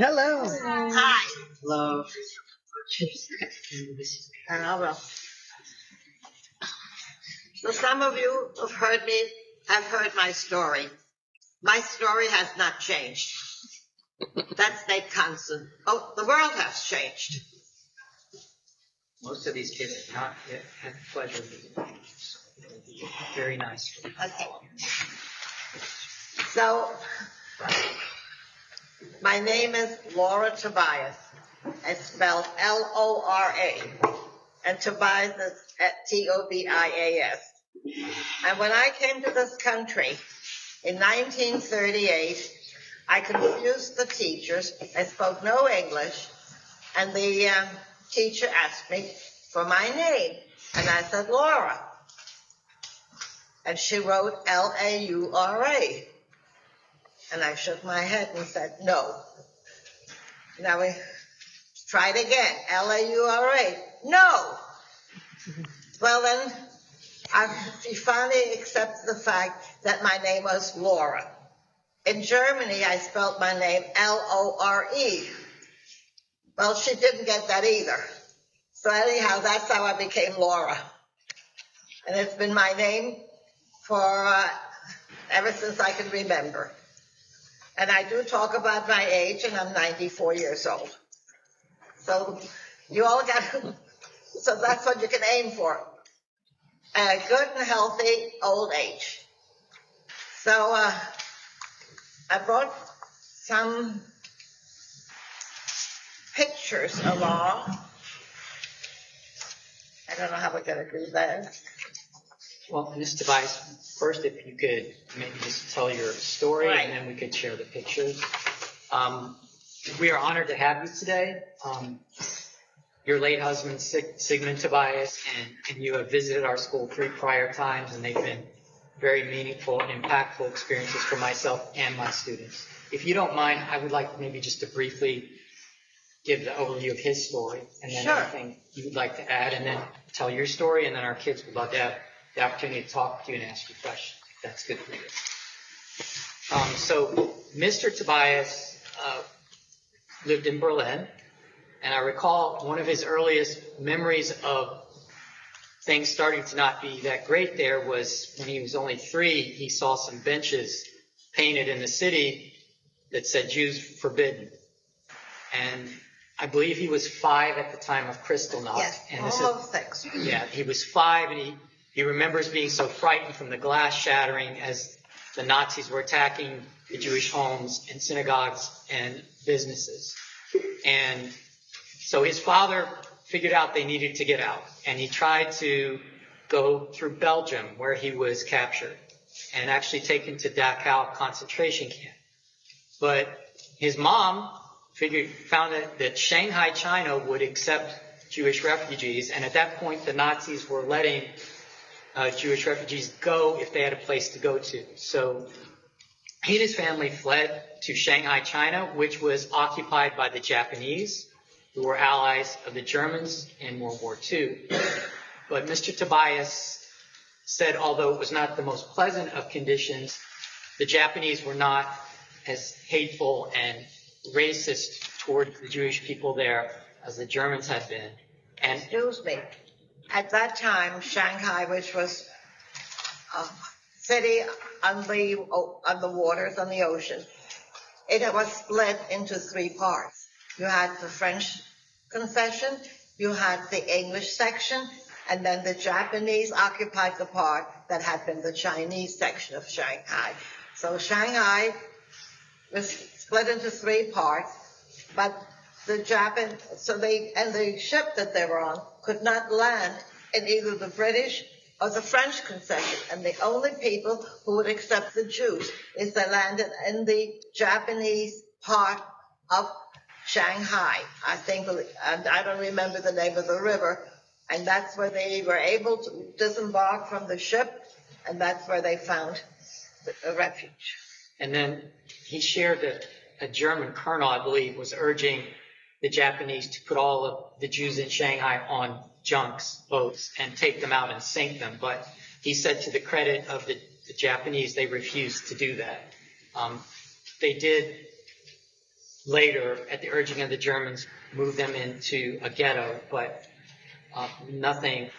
Hello. Hi. Hello. Hello. So some of you have heard my story. My story has not changed. That's stayed constant. Oh, the world has changed. Most of these kids have not yet had the pleasure of meeting you. Very nice. Okay. So, my name is Lora Tobias. It's spelled Lora. And Tobias is Tobias. And when I came to this country in 1938, I confused the teachers. I spoke no English. And the teacher asked me for my name. And I said, Lora. And she wrote Laura. And I shook my head and said, no. Now we tried again. Laura. No. Well, then she finally accepted the fact that my name was Lora. In Germany, I spelled my name Lore. Well, she didn't get that either. So anyhow, that's how I became Lora. And it's been my name for ever since I can remember. And I do talk about my age, and I'm 94 years old. So you all so that's what you can aim for. A good and healthy old age. So I brought some pictures along. I don't know how we're going to do that. Well, Ms. Tobias, first if you could maybe just tell your story, Right. And then we could share the pictures. We are honored to have you today. Your late husband, Sigmund Tobias, and you have visited our school 3 prior times, and they've been very meaningful and impactful experiences for myself and my students. If you don't mind, I would like maybe just to briefly give the overview of his story, and then Sure. anything you would like to add, and then tell your story, and then our kids would love to have the opportunity to talk to you and ask you questions, if that's good for you. So Mr. Tobias lived in Berlin, and I recall one of his earliest memories of things starting to not be that great there was when he was only 3, he saw some benches painted in the city that said Jews forbidden. And I believe he was 5 at the time of Kristallnacht. Yes, and almost 6. Yeah, he was 5, and he remembers being so frightened from the glass shattering as the Nazis were attacking the Jewish homes and synagogues and businesses. And so his father figured out they needed to get out, and he tried to go through Belgium, where he was captured, and actually taken to Dachau concentration camp. But his mom found that Shanghai, China would accept Jewish refugees, and at that point the Nazis were letting Jewish refugees go if they had a place to go to. So he and his family fled to Shanghai, China, which was occupied by the Japanese, who were allies of the Germans in World War II. But Mr. Tobias said, although it was not the most pleasant of conditions, the Japanese were not as hateful and racist toward the Jewish people there as the Germans had been. And Excuse me. At that time, Shanghai, which was a city on the waters, on the ocean, it was split into 3 parts. You had the French concession, you had the English section, and then the Japanese occupied the part that had been the Chinese section of Shanghai. So Shanghai was split into 3 parts, but the ship that they were on could not land in either the British or the French concession, and the only people who would accept the Jews is they landed in the Japanese part of Shanghai, I think, and I don't remember the name of the river, and that's where they were able to disembark from the ship, and that's where they found a refuge. And then he shared that a German colonel, I believe, was urging the Japanese to put all of the Jews in Shanghai on junks, boats, and take them out and sink them. But he said, to the credit of the Japanese, they refused to do that. They did later, at the urging of the Germans, moved them into a ghetto, but nothing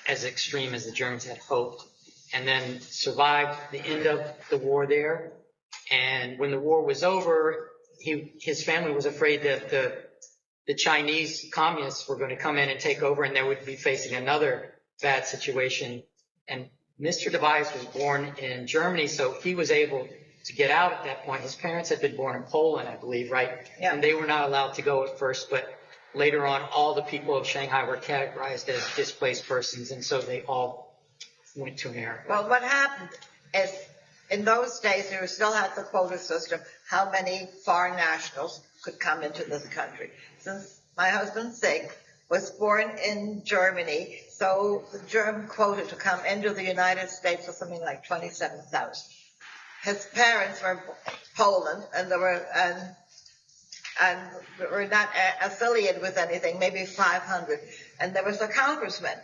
as extreme as the Germans had hoped. And then survived the end of the war there. And when the war was over, his family was afraid that the Chinese communists were going to come in and take over, and they would be facing another bad situation. And Mr. Tobias was born in Germany, so he was able to get out at that point. His parents had been born in Poland, I believe, right? Yeah. And they were not allowed to go at first, but later on, all the people of Shanghai were categorized as displaced persons, and so they all went to America. Well, what happened is, in those days, we still had the quota system, how many foreign nationals could come into this country. Since my husband, Sig, was born in Germany, so the German quota to come into the United States was something like 27,000. His parents were Poland, and they were not affiliated with anything, maybe 500. And there was a congressman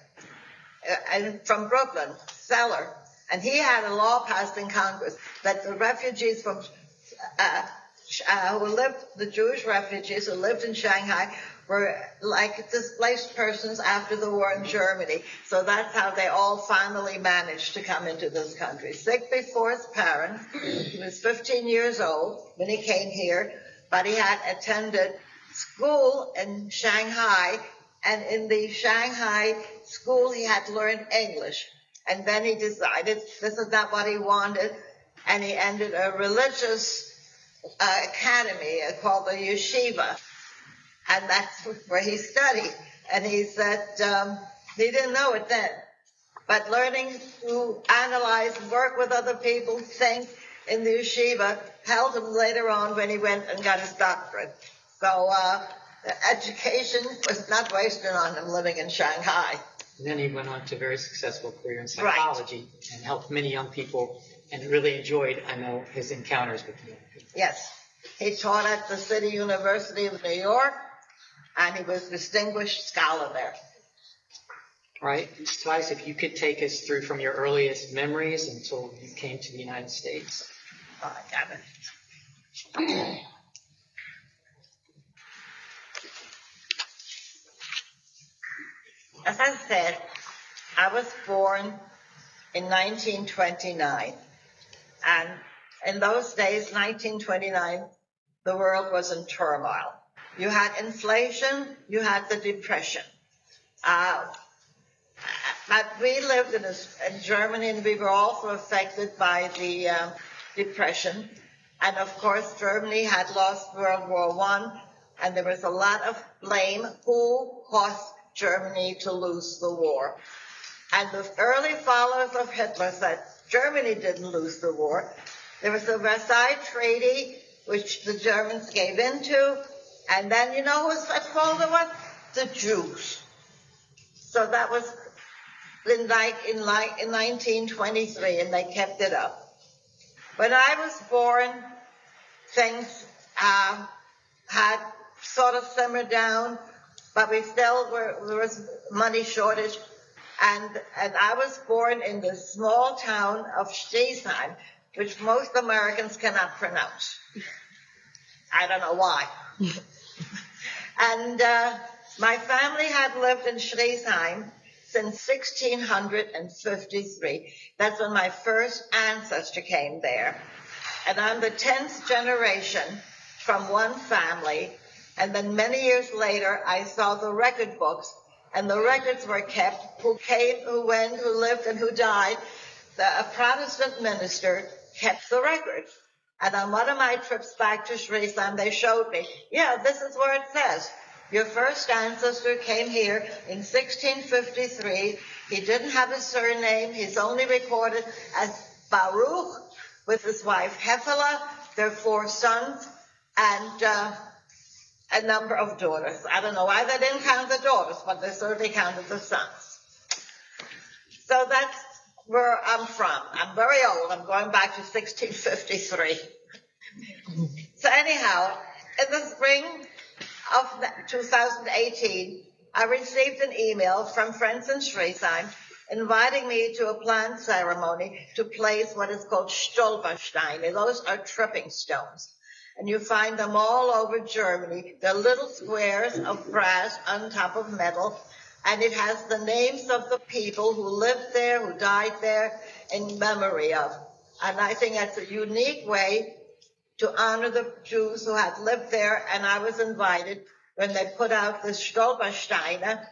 from Brooklyn, Seller, and he had a law passed in Congress that the refugees from the Jewish refugees who lived in Shanghai were like displaced persons after the war in Germany. So that's how they all finally managed to come into this country. Sick before his parents. He was 15 years old when he came here, but he had attended school in Shanghai, and in the Shanghai school he had learned English. And then he decided this is not what he wanted, and he entered a religious academy called the yeshiva, and that's where he studied. And he said he didn't know it then, but learning to analyze, work with other people, think in the yeshiva helped him later on when he went and got his doctorate. So the education was not wasted on him living in Shanghai. And then he went on to a very successful career in psychology, right, and helped many young people, and really enjoyed, I know, his encounters with young people. Yes. He taught at the City University of New York, and he was a distinguished scholar there. All right. Tobias, if you could take us through from your earliest memories until you came to the United States. Oh, I got it. As I said, I was born in 1929, and in those days, 1929, the world was in turmoil. You had inflation, you had the Depression. But we lived in Germany, and we were also affected by the Depression. And of course, Germany had lost World War I, and there was a lot of blame who caused Germany to lose the war. And the early followers of Hitler said Germany didn't lose the war. There was the Versailles Treaty, which the Germans gave into, and then you know who's at fault of what? The Jews. So that was in 1923, and they kept it up. When I was born, things had sort of simmered down, but we still there was money shortage. And I was born in the small town of Schriesheim, which most Americans cannot pronounce. I don't know why. And my family had lived in Schriesheim since 1653. That's when my first ancestor came there. And I'm the 10th generation from one family. And then many years later, I saw the record books, and the records were kept, who came, who went, who lived, and who died. A Protestant minister kept the records. And on one of my trips back to Schriesheim, they showed me, yeah, this is where it says. Your first ancestor came here in 1653. He didn't have a surname. He's only recorded as Baruch with his wife Hefela, their 4 sons, and a number of daughters. I don't know why they didn't count the daughters, but they certainly counted the sons. So that's where I'm from. I'm very old. I'm going back to 1653. So anyhow, in the spring of 2018, I received an email from friends in Schriesheim inviting me to a planned ceremony to place what is called Stolpersteine. Those are tripping stones. and you find them all over Germany. They're little squares of brass on top of metal, and it has the names of the people who lived there, who died there, in memory of. And I think that's a unique way to honor the Jews who had lived there, and I was invited when they put out the Stolpersteine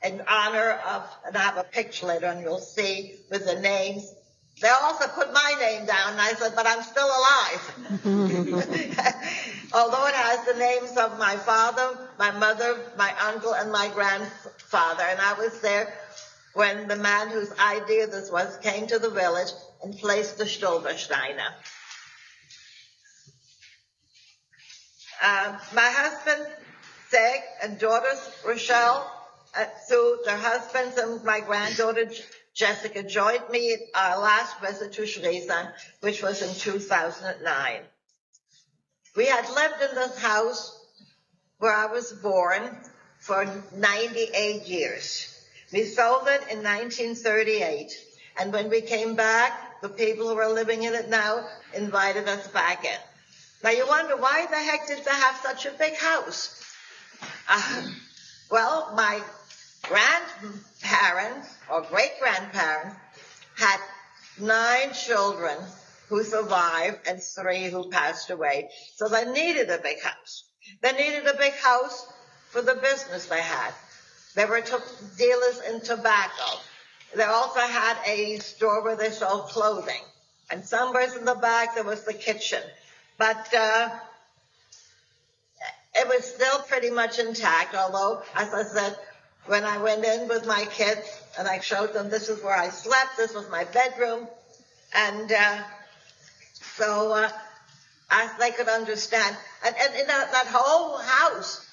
in honor of, and I have a picture later and you'll see with the names. They also put my name down, and I said, but I'm still alive. Although it has the names of my father, my mother, my uncle, and my grandfather, and I was there when the man whose idea this was came to the village and placed the Stolpersteine. My husband, Zeg, and daughters, Rochelle, Sue, their husbands, and my granddaughter, Jessica, joined me at our last visit to Schleswig, which was in 2009. We had lived in this house where I was born for 98 years. We sold it in 1938, and when we came back, the people who are living in it now invited us back in. Now you wonder, why the heck did they have such a big house? Well, my grandparents or great-grandparents had 9 children who survived and 3 who passed away. So they needed a big house. They needed a big house for the business they had. They were dealers in tobacco. They also had a store where they sold clothing. And somewhere in the back there was the kitchen. But it was still pretty much intact, although, as I said, when I went in with my kids and I showed them this is where I slept, this was my bedroom, and so as they could understand. And in that whole house,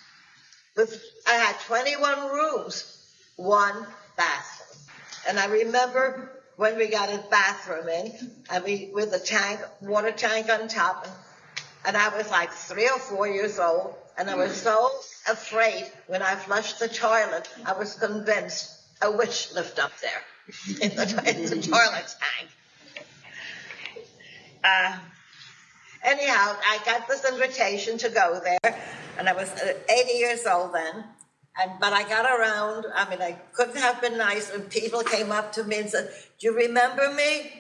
I had 21 rooms, 1 bathroom. And I remember when we got a bathroom in, and with a water tank on top, and I was like 3 or 4 years old, and I was so afraid when I flushed the toilet, I was convinced a witch lived up there in the toilet tank. Anyhow, I got this invitation to go there, and I was 80 years old then, but I got around. I mean, I couldn't have been nice when people came up to me and said, do you remember me?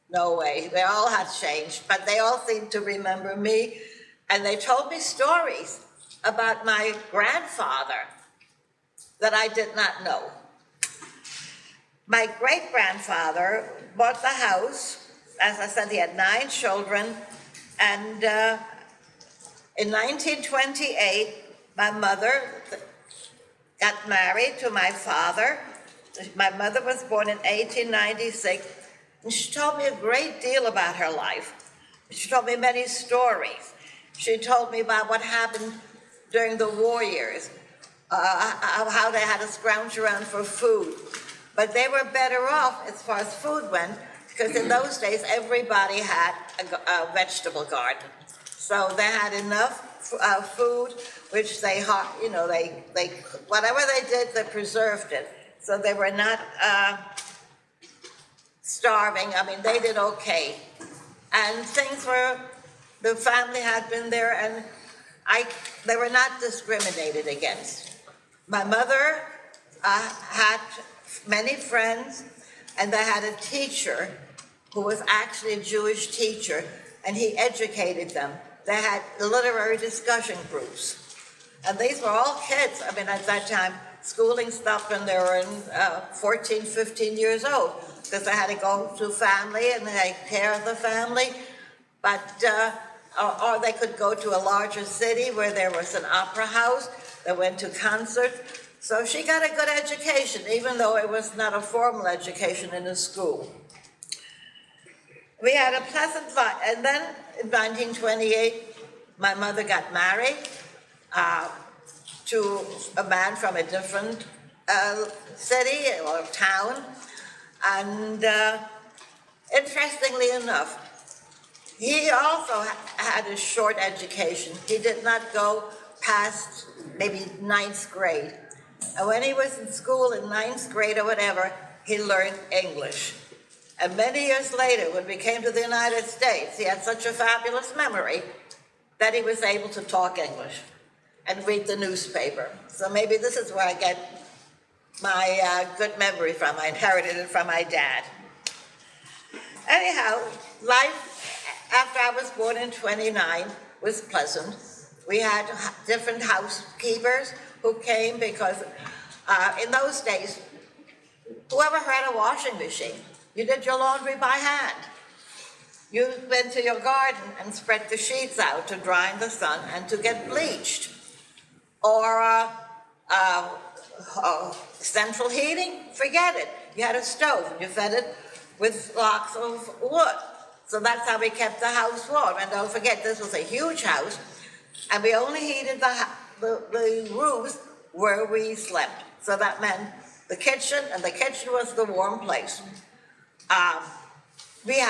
No way. They all had changed, but they all seemed to remember me. And they told me stories about my grandfather that I did not know. My great-grandfather bought the house. As I said, he had 9 children. And in 1928, my mother got married to my father. My mother was born in 1896. And she told me a great deal about her life. She told me many stories. She told me about what happened during the war years, how they had to scrounge around for food. But they were better off as far as food went, because in those days everybody had a vegetable garden. So they had enough food, which they whatever they did, they preserved it. So they were not starving. I mean, they did okay. And the family had been there, and they were not discriminated against. My mother had many friends, and they had a teacher who was actually a Jewish teacher, and he educated them. They had literary discussion groups. And these were all kids. I mean, at that time, schooling stopped when they were 14, 15 years old, because they had to go to family and take care of the family. But, or they could go to a larger city where there was an opera house. They went to concert. So she got a good education, even though it was not a formal education in a school. We had a pleasant life. And then in 1928, my mother got married to a man from a different city or town. And interestingly enough, he also had a short education. He did not go past maybe 9th grade. And when he was in school in 9th grade or whatever, he learned English. And many years later, when we came to the United States, he had such a fabulous memory that he was able to talk English and read the newspaper. So maybe this is where I get my good memory from. I inherited it from my dad. Anyhow, life after I was born in 29 was pleasant. We had different housekeepers who came because in those days, whoever had a washing machine, you did your laundry by hand. You went to your garden and spread the sheets out to dry in the sun and to get bleached. Or central heating, forget it. You had a stove and you fed it with blocks of wood. So that's how we kept the house warm. And don't forget, this was a huge house, and we only heated the rooms where we slept. So that meant the kitchen, and the kitchen was the warm place. We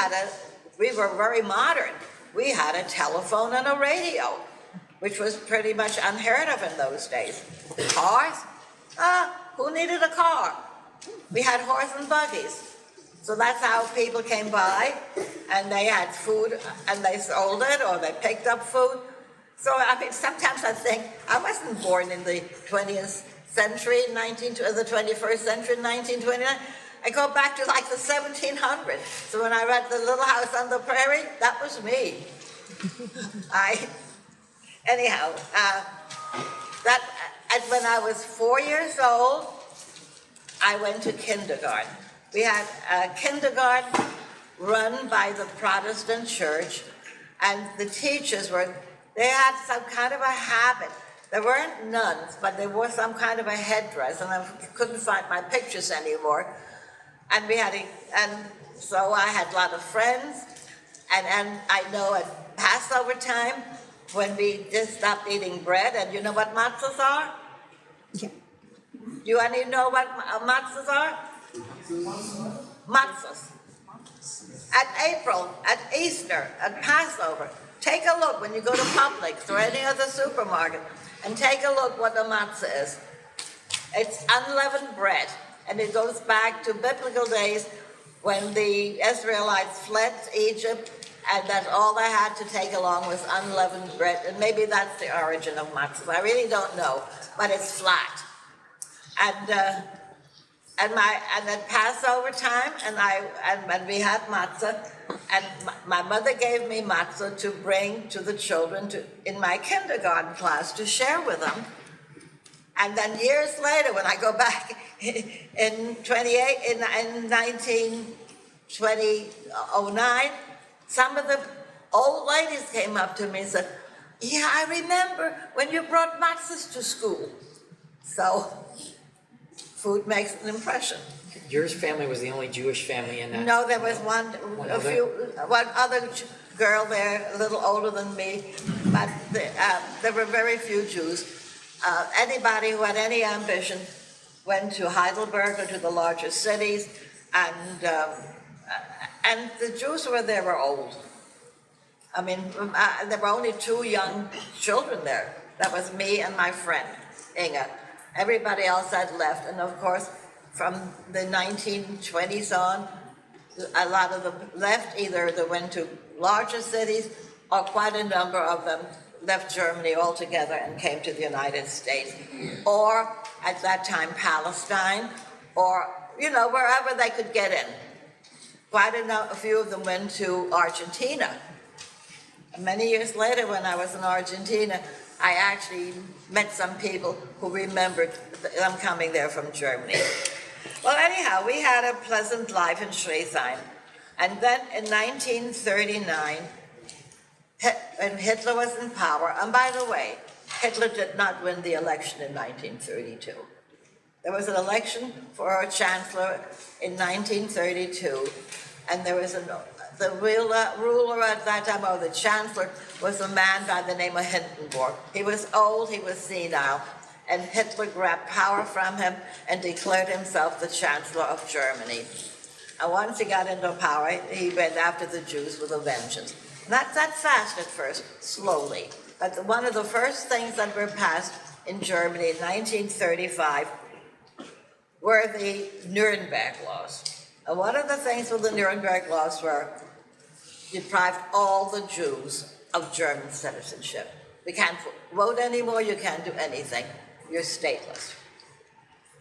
were very modern. We had a telephone and a radio, which was pretty much unheard of in those days. Cars? Who needed a car? We had horse and buggies. So that's how people came by, and they had food, and they sold it, or they picked up food. So, I mean, sometimes I think, I wasn't born in the 20th century, the 21st century, 1929. I go back to like the 1700s. So when I read The Little House on the Prairie, that was me. When I was 4 years old, I went to kindergarten. We had a kindergarten run by the Protestant church, and the teachers they had some kind of a habit. They weren't nuns, but they wore some kind of a headdress, and I couldn't find my pictures anymore. And so I had a lot of friends, and I know at Passover time, when we just stopped eating bread, and you know what matzahs are? Yeah. Do you any know what matzahs are? Matzahs. At April, at Easter, at Passover, take a look when you go to Publix or any other supermarket, and take a look what a matzah is. It's unleavened bread, and it goes back to biblical days when the Israelites fled Egypt, and that all they had to take along was unleavened bread, and maybe that's the origin of matzah. I really don't know, but it's flat. And at Passover time, and we had matzah, and my mother gave me matzah to bring to the children in my kindergarten class to share with them. And then years later, when I go back in 1909, some of the old ladies came up to me and said, "Yeah, I remember when you brought matzahs to school." So food makes an impression. Your family was the only Jewish family in that? No, there was one other girl there, a little older than me, but there were very few Jews. Anybody who had any ambition went to Heidelberg or to the larger cities, and the Jews who were there were old. I mean, there were only 2 young children there. That was me and my friend, Inga. Everybody else had left, and of course, from the 1920s on, a lot of them left. Either they went to larger cities, or quite a number of them left Germany altogether and came to the United States, or at that time Palestine, or wherever they could get in. Quite a few of them went to Argentina. And many years later, when I was in Argentina, I actually met some people who remembered them coming there from Germany. Well, anyhow, we had a pleasant life in Schleswig. And then in 1939, when Hitler was in power, and by the way, Hitler did not win the election in 1932. There was an election for a chancellor in 1932, and there was the real ruler at that time, or the chancellor, was a man by the name of Hindenburg. He was old, he was senile, and Hitler grabbed power from him and declared himself the Chancellor of Germany. And once he got into power, he went after the Jews with a vengeance. Not that fast at first, slowly. But one of the first things that were passed in Germany in 1935 were the Nuremberg laws. And one of the things with the Nuremberg laws were deprived all the Jews of German citizenship. We can't vote anymore, you can't do anything. You're stateless.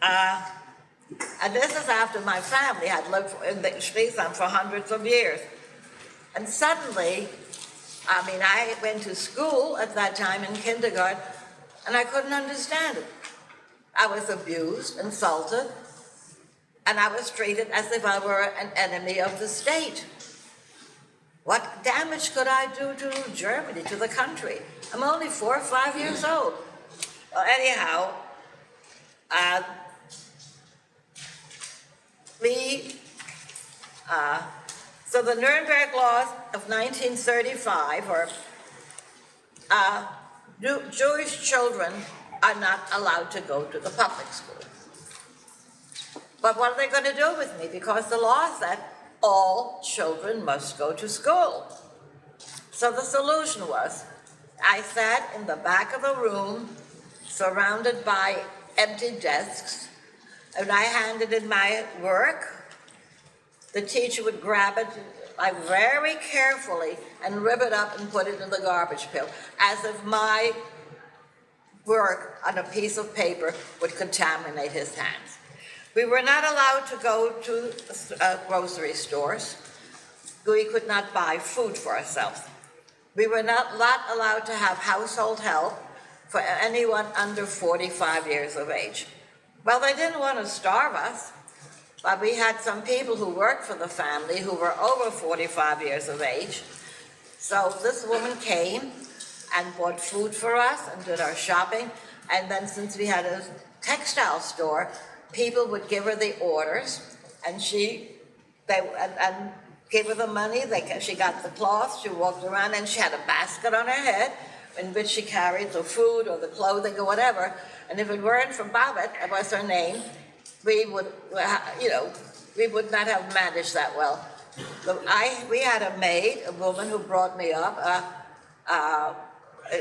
And this is after my family had lived in the Schleswig for hundreds of years. And suddenly, I went to school at that time in kindergarten, and I couldn't understand it. I was abused, insulted, and I was treated as if I were an enemy of the state. What damage could I do to Germany, to the country? I'm only 4 or 5 years old. Well, anyhow, so the Nuremberg laws of 1935 Jewish children are not allowed to go to the public school. But what are they going to do with me? Because the law said all children must go to school. So the solution was, I sat in the back of the room, surrounded by empty desks, and I handed in my work. The teacher would grab it very carefully and rip it up and put it in the garbage pail, as if my work on a piece of paper would contaminate his hands. We were not allowed to go to grocery stores. We could not buy food for ourselves. We were not allowed to have household help for anyone under 45 years of age. Well, they didn't want to starve us, but we had some people who worked for the family who were over 45 years of age. So this woman came and bought food for us and did our shopping. And then since we had a textile store, people would give her the orders, and and gave her the money. She got the cloth, she walked around, and she had a basket on her head in which she carried the food or the clothing or whatever. And if it weren't for Babette, that was her name, we would not have managed that well. We had a maid, a woman who brought me up, a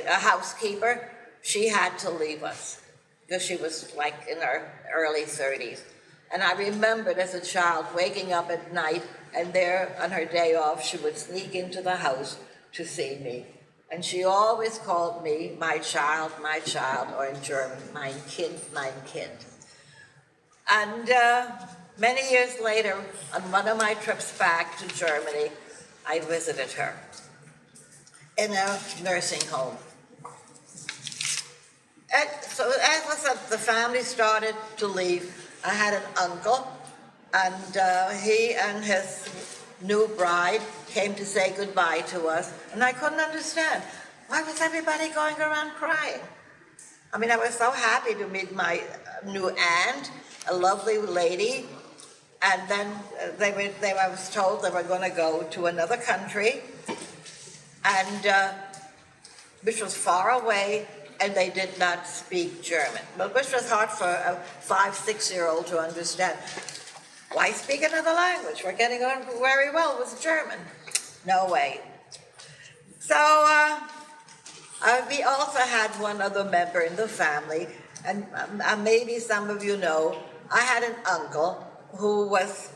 housekeeper. She had to leave us because she was like in her early 30s. And I remembered as a child waking up at night, and there on her day off, she would sneak into the house to see me. And she always called me my child, or in German, mein Kind, mein Kind. And many years later, on one of my trips back to Germany, I visited her in a nursing home. And so as I said, the family started to leave. I had an uncle, and he and his new bride came to say goodbye to us, and I couldn't understand. Why was everybody going around crying? I was so happy to meet my new aunt, a lovely lady, and then I was told they were going to go to another country, and which was far away, and they did not speak German. But which was hard for a 5-6-year-old to understand. Why speak another language? We're getting on very well with German. No way. So we also had one other member in the family, and maybe some of you know, I had an uncle who was,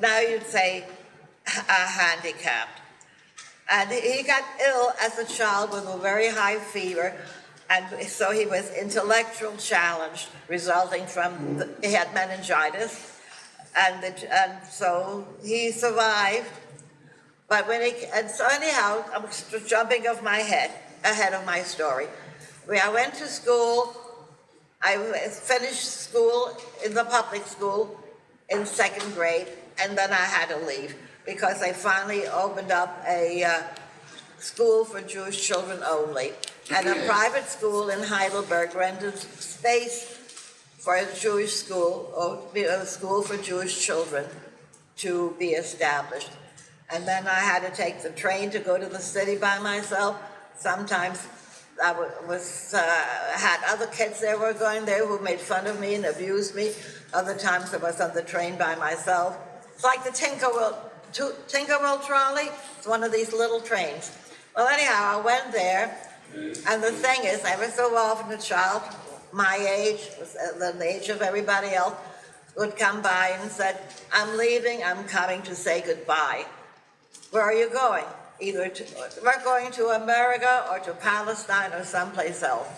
now you'd say, handicapped. And he got ill as a child with a very high fever, and so he was intellectually challenged, resulting from, he had meningitis, and so he survived. But so anyhow, I'm jumping off my head, ahead of my story. I went to school, I finished school in the public school in 2nd grade, and then I had to leave because they finally opened up a school for Jewish children only. And a private school in Heidelberg rented space for a Jewish school, or a school for Jewish children, to be established. And then I had to take the train to go to the city by myself. Sometimes I had other kids that were going there who made fun of me and abused me. Other times I was on the train by myself. It's like the Tinkerville trolley. It's one of these little trains. Well, anyhow, I went there. And the thing is, every so often a child my age, the age of everybody else, would come by and said, I'm leaving, I'm coming to say goodbye. Where are you going? we're going to America or to Palestine or someplace else.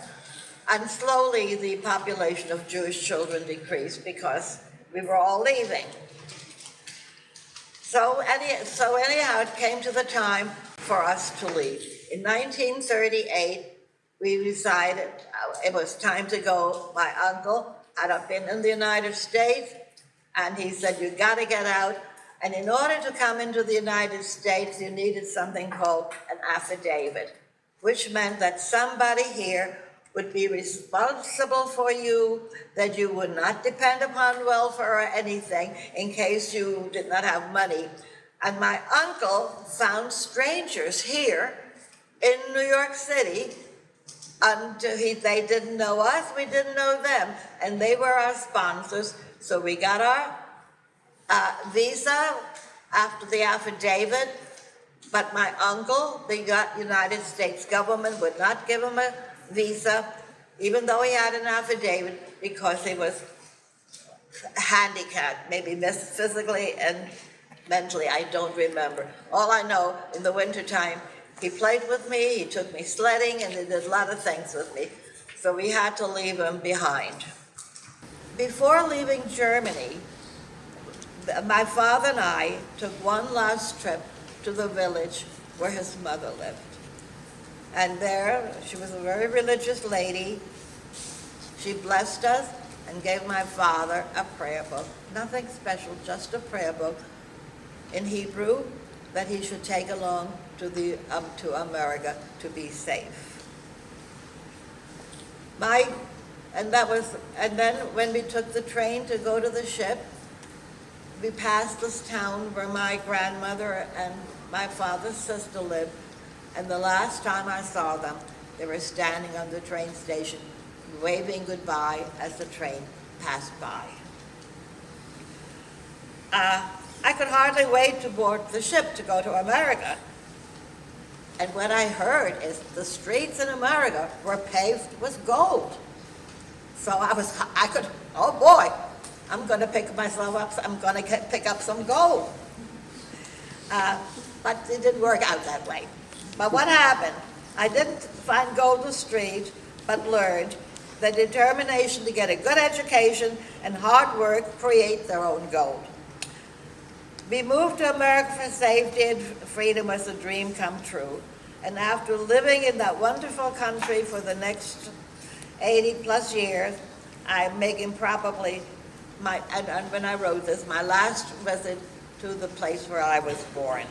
And slowly the population of Jewish children decreased because we were all leaving. So anyhow, it came to the time for us to leave. In 1938, we decided it was time to go. My uncle had been in the United States, and he said, you got to get out. And in order to come into the United States, you needed something called an affidavit, which meant that somebody here would be responsible for you, that you would not depend upon welfare or anything in case you did not have money. And my uncle found strangers here in New York City, and they didn't know us, we didn't know them, and they were our sponsors. So we got our visa after the affidavit, but my uncle, the United States government would not give him a visa, even though he had an affidavit, because he was handicapped, maybe physically and mentally, I don't remember. All I know, in the wintertime, he played with me, he took me sledding, and he did a lot of things with me. So we had to leave him behind. Before leaving Germany, my father and I took one last trip to the village where his mother lived. And there, she was a very religious lady. She blessed us and gave my father a prayer book. Nothing special, just a prayer book in Hebrew that he should take along to America to be safe. And then when we took the train to go to the ship, we passed this town where my grandmother and my father's sister lived. And the last time I saw them, they were standing on the train station, waving goodbye as the train passed by. I could hardly wait to board the ship to go to America. And what I heard is the streets in America were paved with gold. So oh boy, I'm going to pick myself up, I'm going to pick up some gold. But it didn't work out that way. But what happened? I didn't find gold in the street, but learned the determination to get a good education and hard work create their own gold. We moved to America for safety, and freedom was a dream come true. And after living in that wonderful country for the next 80 plus years, I'm making probably and when I wrote this, my last visit to the place where I was born.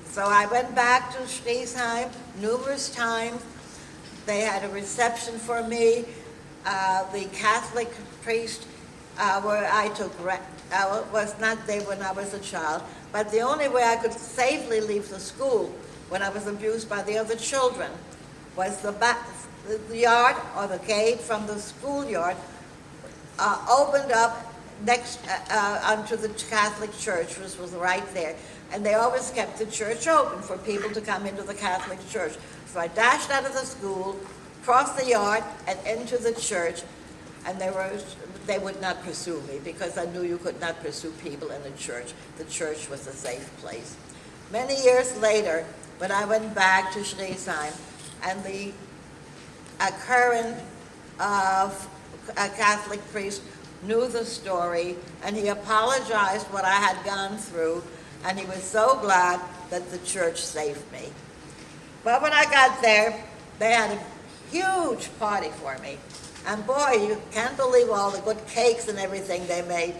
So I went back to Schneesheim numerous times. They had a reception for me. The Catholic priest where I took was not there when I was a child, but the only way I could safely leave the school when I was abused by the other children was the yard or the gate from the schoolyard opened up next onto the Catholic church, which was right there. And they always kept the church open for people to come into the Catholic church. So I dashed out of the school, crossed the yard, and into the church. And they would not pursue me because I knew you could not pursue people in a church. The church was a safe place. Many years later, when I went back to Schneesheim, and the current Catholic priest knew the story, and he apologized what I had gone through, and he was so glad that the church saved me. But when I got there, they had a huge party for me. And boy, you can't believe all the good cakes and everything they made.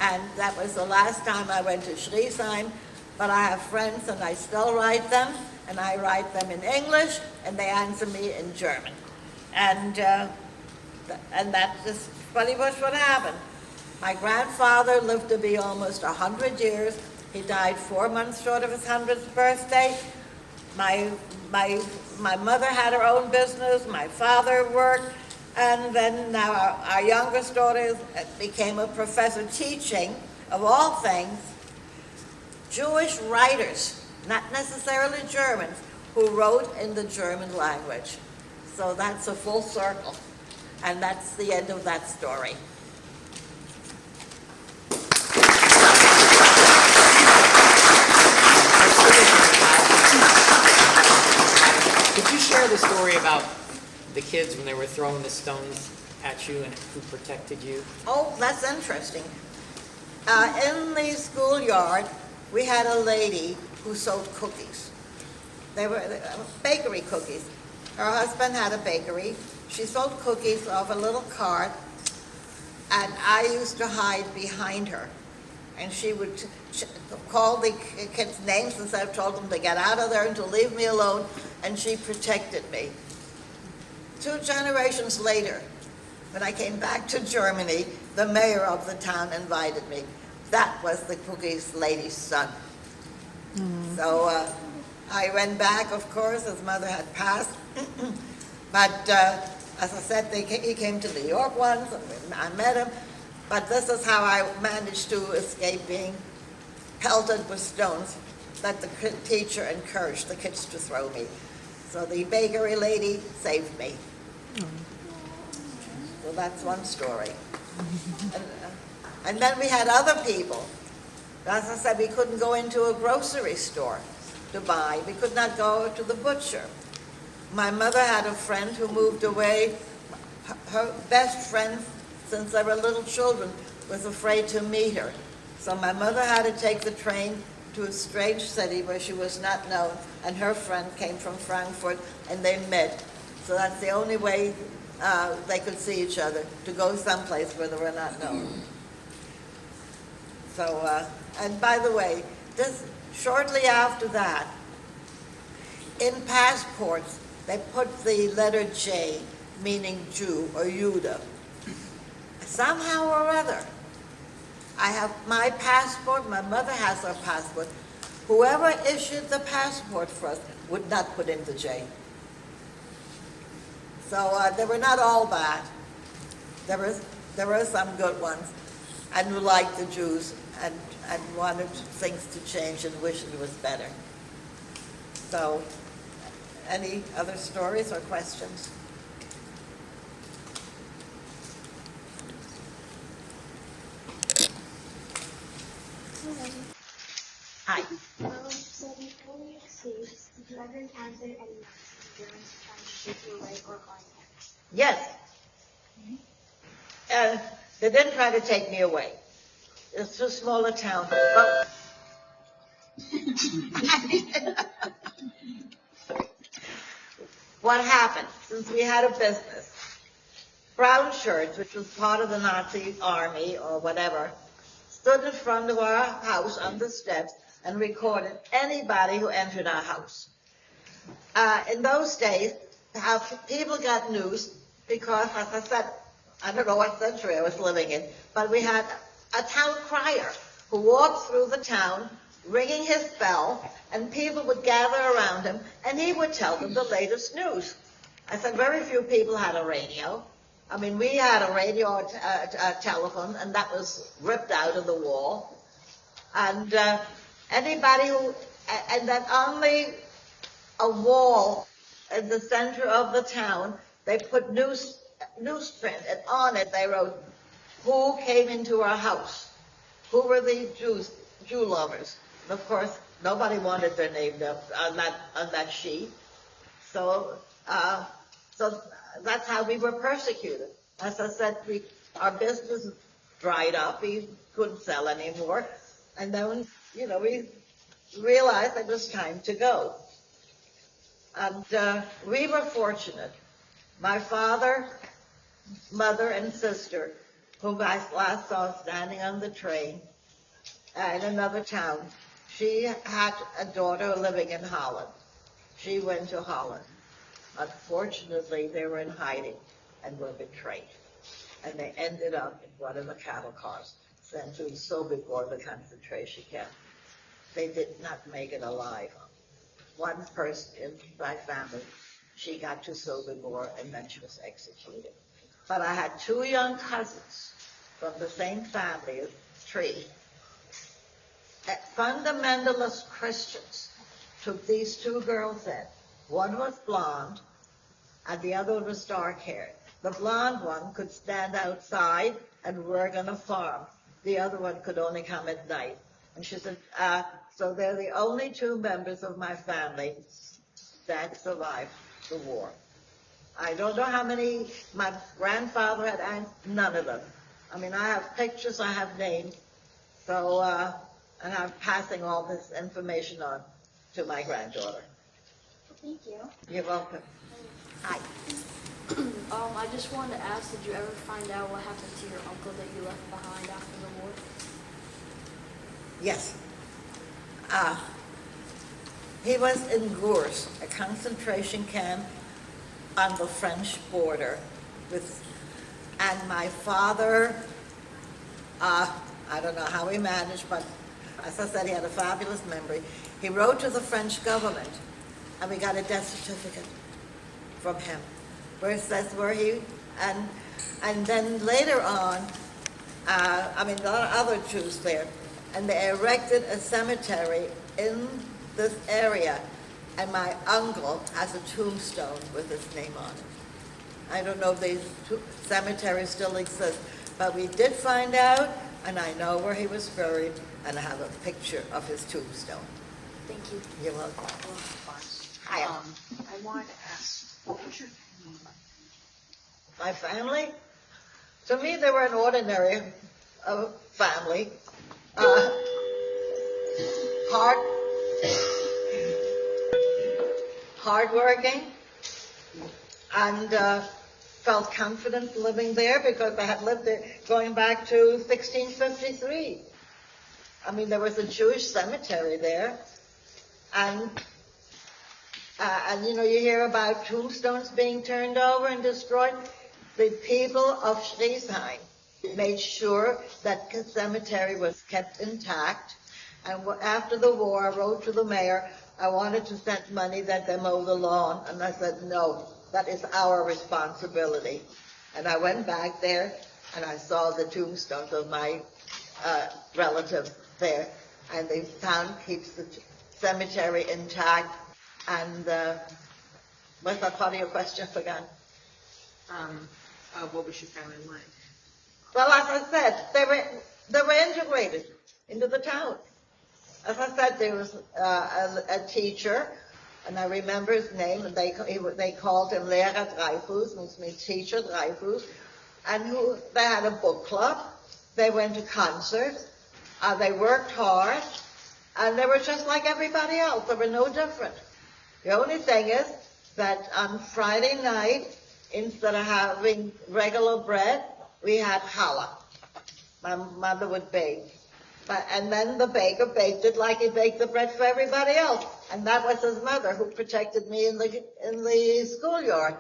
And that was the last time I went to Schneesheim, but I have friends and I still write them, and I write them in English, and they answer me in German. And that's just pretty much what happened. My grandfather lived to be almost 100 years. He died 4 months short of his 100th birthday. My mother had her own business. My father worked. And then now our youngest daughter became a professor teaching, of all things, Jewish writers, not necessarily Germans, who wrote in the German language. So that's a full circle. And that's the end of that story. share the story about the kids when they were throwing the stones at you and who protected you? Oh, that's interesting. In the schoolyard, we had a lady who sold cookies. They were bakery cookies. Her husband had a bakery. She sold cookies off a little cart, and I used to hide behind her. And she would call the kids' names since I told them to get out of there and to leave me alone, and she protected me. 2 generations later, when I came back to Germany, the mayor of the town invited me. That was the cookies lady's son. So I went back, of course, his mother had passed. But as I said, he came to New York once, and I met him. But this is how I managed to escape being pelted with stones that the teacher encouraged the kids to throw me. So the bakery lady saved me. So that's one story. And then we had other people. As I said, we couldn't go into a grocery store to buy. We could not go to the butcher. My mother had a friend who moved away. Her best friend, since they were little children, was afraid to meet her. So my mother had to take the train to a strange city where she was not known, and her friend came from Frankfurt, and they met. So that's the only way they could see each other, to go someplace where they were not known. So, and by the way, shortly after that, in passports, they put the letter J, meaning Jew or Judah. Somehow or other, I have my passport, my mother has her passport. Whoever issued the passport for us would not put in the J. So they were not all bad. There were some good ones, and who liked the Jews and wanted things to change and wished it was better. So, any other stories or questions? Hi. So before you escaped, did you ever encounter any Nazi germs trying to take you away or harm you? Yes. They didn't try to take me away. It's too small a town. But what happened, since we had a business, Brown Shirts, which was part of the Nazi army or whatever, stood in front of our house on the steps and recorded anybody who entered our house. In those days, how people got news, because, as I said, I don't know what century I was living in, but we had a town crier who walked through the town ringing his bell, and people would gather around him, and he would tell them the latest news. I said very few people had a radio. I mean, we had a radio or a telephone, and that was ripped out of the wall. And anybody who, and then only a wall in the center of the town, they put newsprint, and on it they wrote, who came into our house? Who were the Jew lovers? And of course, nobody wanted their name on that sheet. So that's how we were persecuted. As I said, our business dried up. We couldn't sell anymore. And then, we realized it was time to go. And we were fortunate. My father, mother, and sister, whom I last saw standing on the train in another town, she had a daughter living in Holland. She went to Holland. Unfortunately, they were in hiding and were betrayed. And they ended up in one of the cattle cars sent to Sobibor, the concentration camp. They did not make it alive. One person in my family, she got to Sobibor and then she was executed. But I had 2 young cousins from the same family tree. Fundamentalist Christians took these 2 girls in. One was blonde, and the other one was dark-haired. The blonde one could stand outside and work on a farm. The other one could only come at night. And she said, so they're the only 2 members of my family that survived. the war. I don't know how many my grandfather had, none of them. I mean, I have pictures, I have names, so, and I'm passing all this information on to my granddaughter. Thank you. You're welcome. Hi. I just wanted to ask, did you ever find out what happened to your uncle that you left behind after the war? Yes. He was in Gurs, a concentration camp on the French border and my father, I don't know how he managed, but as I said, he had a fabulous memory. He wrote to the French government, and we got a death certificate from him, where it says where he, and then later on, there are other Jews there, and they erected a cemetery in this area, and my uncle has a tombstone with his name on it. I don't know if these cemeteries still exist, but we did find out, and I know where he was buried, and I have a picture of his tombstone. Thank you. You're welcome. Hi. I wanted to ask, what was your family like? My family? To me, they were an ordinary family. Hardworking, and felt confident living there because I had lived there going back to 1653. I mean, there was a Jewish cemetery there, and you hear about tombstones being turned over and destroyed. The people of Schriesheim made sure that the cemetery was kept intact. And after the war, I wrote to the mayor, I wanted to send money that they mow the lawn. And I said, no, that is our responsibility. And I went back there, and I saw the tombstones of my relatives there. And the town keeps the cemetery intact. And what's that part of your question? I forgot. What was your family like? Well, as I said, they were integrated into the town. As I said, there was a teacher, and I remember his name, and they called him Lora Tobias, which means teacher Tobias, and they had a book club. They went to concerts. They worked hard, and they were just like everybody else. They were no different. The only thing is that on Friday night, instead of having regular bread, we had challah. My mother would bake. And then the baker baked it like he baked the bread for everybody else. And that was his mother who protected me in the schoolyard.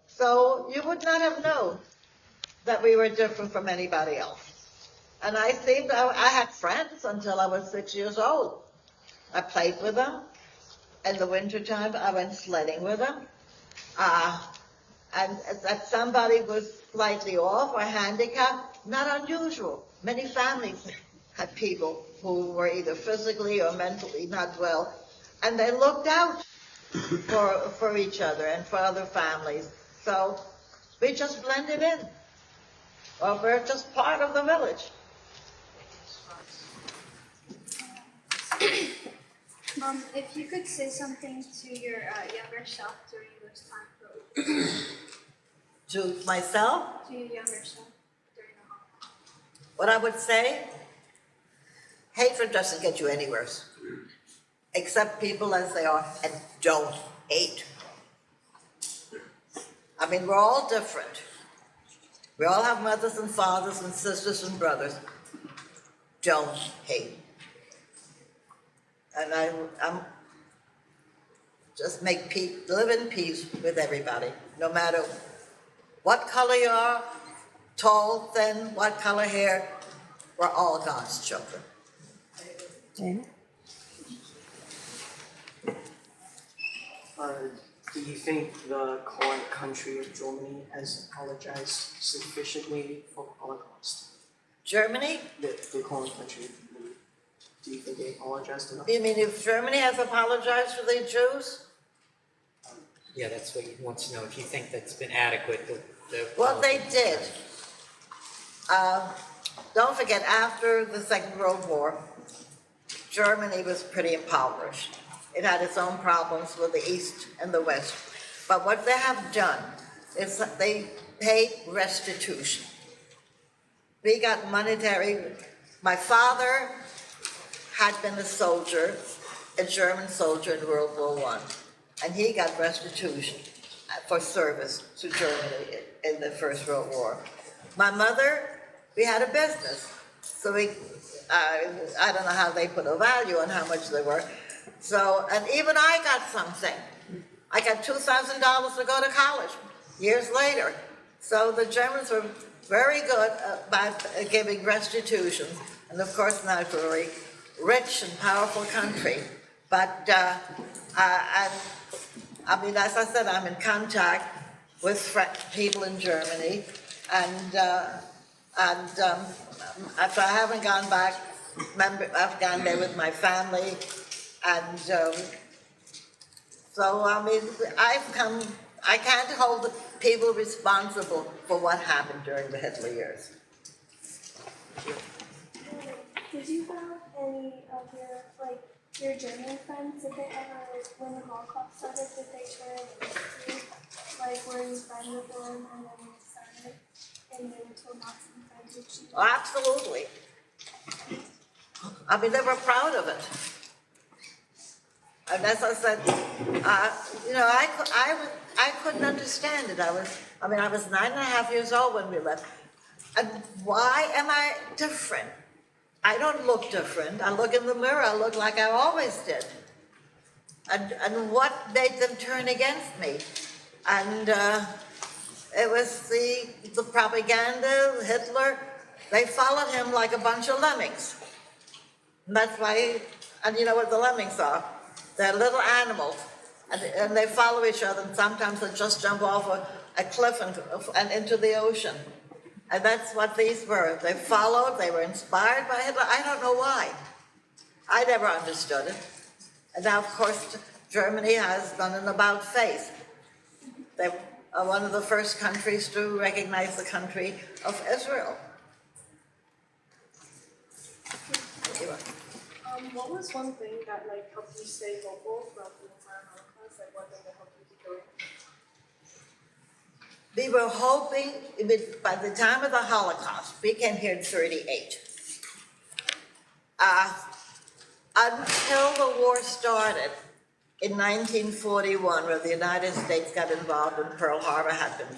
So you would not have known that we were different from anybody else. And I had friends until I was 6 years old. I played with them. In the wintertime, I went sledding with them. And that somebody was slightly off or handicapped, not unusual. Many families had people who were either physically or mentally not well, and they looked out for each other and for other families. So we just blended in, or we're just part of the village. If you could say something to your younger self during those times, To myself, to your younger self during the Holocaust. what I would say, hatred doesn't get you anywhere. Accept people as they are and don't hate. I mean, we're all different. We all have mothers and fathers and sisters and brothers. Don't hate. And I'm just live in peace with everybody, no matter what color you are, tall, thin, what color hair, we're all God's children. Do you think the current country of Germany has apologized sufficiently for the Holocaust? Germany? The current country of Germany. Do you think they apologized enough? You mean if Germany has apologized for the Jews? Yeah, that's what he wants to know, if you think that's been adequate. Well, they did. Don't forget, after the Second World War, Germany was pretty impoverished. It had its own problems with the East and the West. But what they have done is that they paid restitution. We got monetary. My father had been a soldier, a German soldier in World War I, and he got restitution for service to Germany in the First World War. My mother, we had a business, so I don't know how they put a value on how much they were. So, and even I got something. I got $2,000 to go to college years later. So the Germans were very good about giving restitution, and of course now it's a very rich and powerful country. But I mean, as I said, I'm in contact with people in Germany, and if I haven't gone back, I've gone there with my family, and so I mean, I can't hold the people responsible for what happened during the Hitler years. Did you have any of your German friends, did they ever, when the Holocaust started, did they turn against you? Were you friends with them and then it started and they were told not to be friends with you? Oh, absolutely. I mean, they were proud of it. And as I said, I couldn't understand it. I was 9.5 years old when we left. And why am I different? I don't look different. I look in the mirror, I look like I always did. And what made them turn against me? And it was the propaganda, Hitler. They followed him like a bunch of lemmings. And that's why, and you know what the lemmings are? They're little animals, and they follow each other, and sometimes they just jump off a cliff and into the ocean. And that's what these were. They followed, they were inspired by Hitler. I don't know why. I never understood it. And now, of course, Germany has done an about-face. They are one of the first countries to recognize the country of Israel. What was one thing that helped you stay vocal throughout the entire Holocaust? One thing that helped you keep going? We were hoping, by the time of the Holocaust, we came here in 1938. Until the war started in 1941, where the United States got involved and Pearl Harbor had been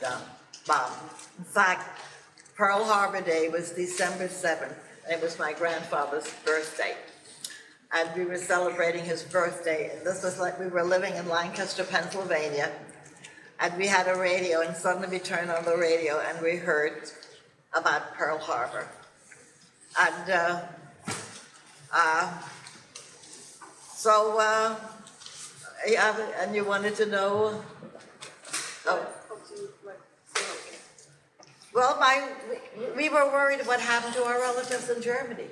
bombed. In fact, Pearl Harbor Day was December 7th, and it was my grandfather's birthday. And we were celebrating his birthday, and this was we were living in Lancaster, Pennsylvania, and we had a radio, and suddenly we turned on the radio, and we heard about Pearl Harbor. And and you wanted to know? Well, we were worried what happened to our relatives in Germany.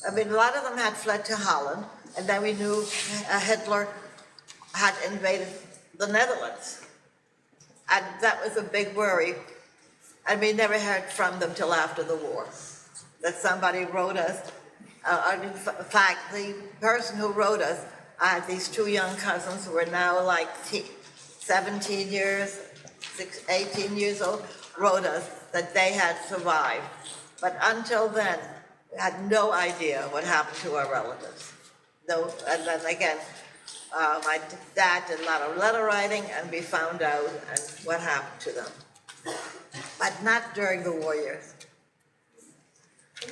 I mean, a lot of them had fled to Holland, and then we knew Hitler had invaded the Netherlands. And that was a big worry. And we never heard from them till after the war. That somebody wrote us, in fact, the person who wrote us, I had these two young cousins who were now 17 years, 18 years old, wrote us that they had survived. But until then, we had no idea what happened to our relatives. No, and then again, my dad did a lot of letter writing, and we found out what happened to them. But not during the war years. I'd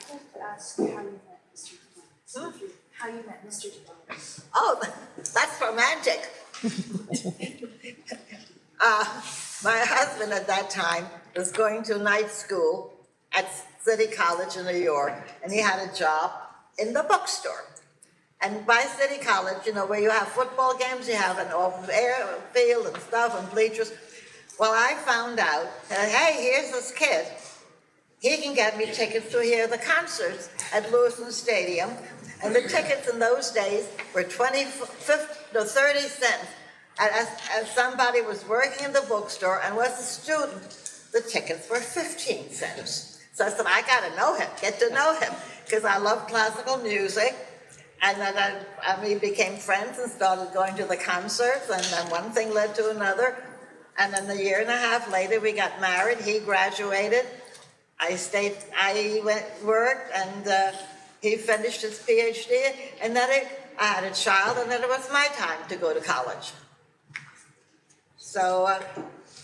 like to ask how you met Mr. Tobias. How you met Mr. Tobias. Oh, that's romantic. My husband at that time was going to night school at City College in New York, and he had a job in the bookstore. And by City College, where you have football games, you have an open air field and stuff and bleachers. Well, I found out that, hey, here's this kid. He can get me tickets to hear the concerts at Lewiston Stadium. And the tickets in those days were 30 cents. And as somebody was working in the bookstore and was a student, the tickets were 15 cents. So I said, I got to know him, get to know him, because I love classical music. And then we became friends and started going to the concerts, and then one thing led to another. And then a year and a half later, we got married. He graduated. I worked, and he finished his PhD. And then I had a child, and then it was my time to go to college. So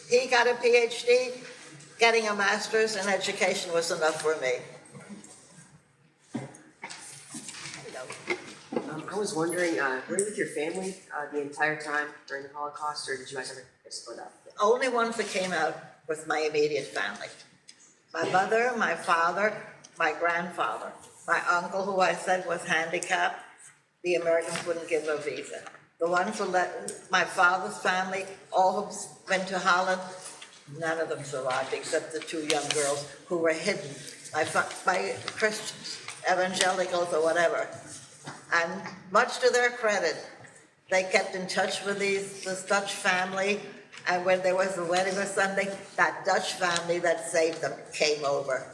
he got a PhD. Getting a master's in education was enough for me. I was wondering, were you with your family the entire time during the Holocaust, or did you guys ever get split up? Only ones that came out was my immediate family. My mother, my father, my grandfather, my uncle, who I said was handicapped. The Americans wouldn't give a visa. The ones who my father's family, all went to Holland. None of them survived except the two young girls who were hidden by Christians, evangelicals or whatever. And much to their credit, they kept in touch with this Dutch family, and when there was a wedding or something, that Dutch family that saved them came over.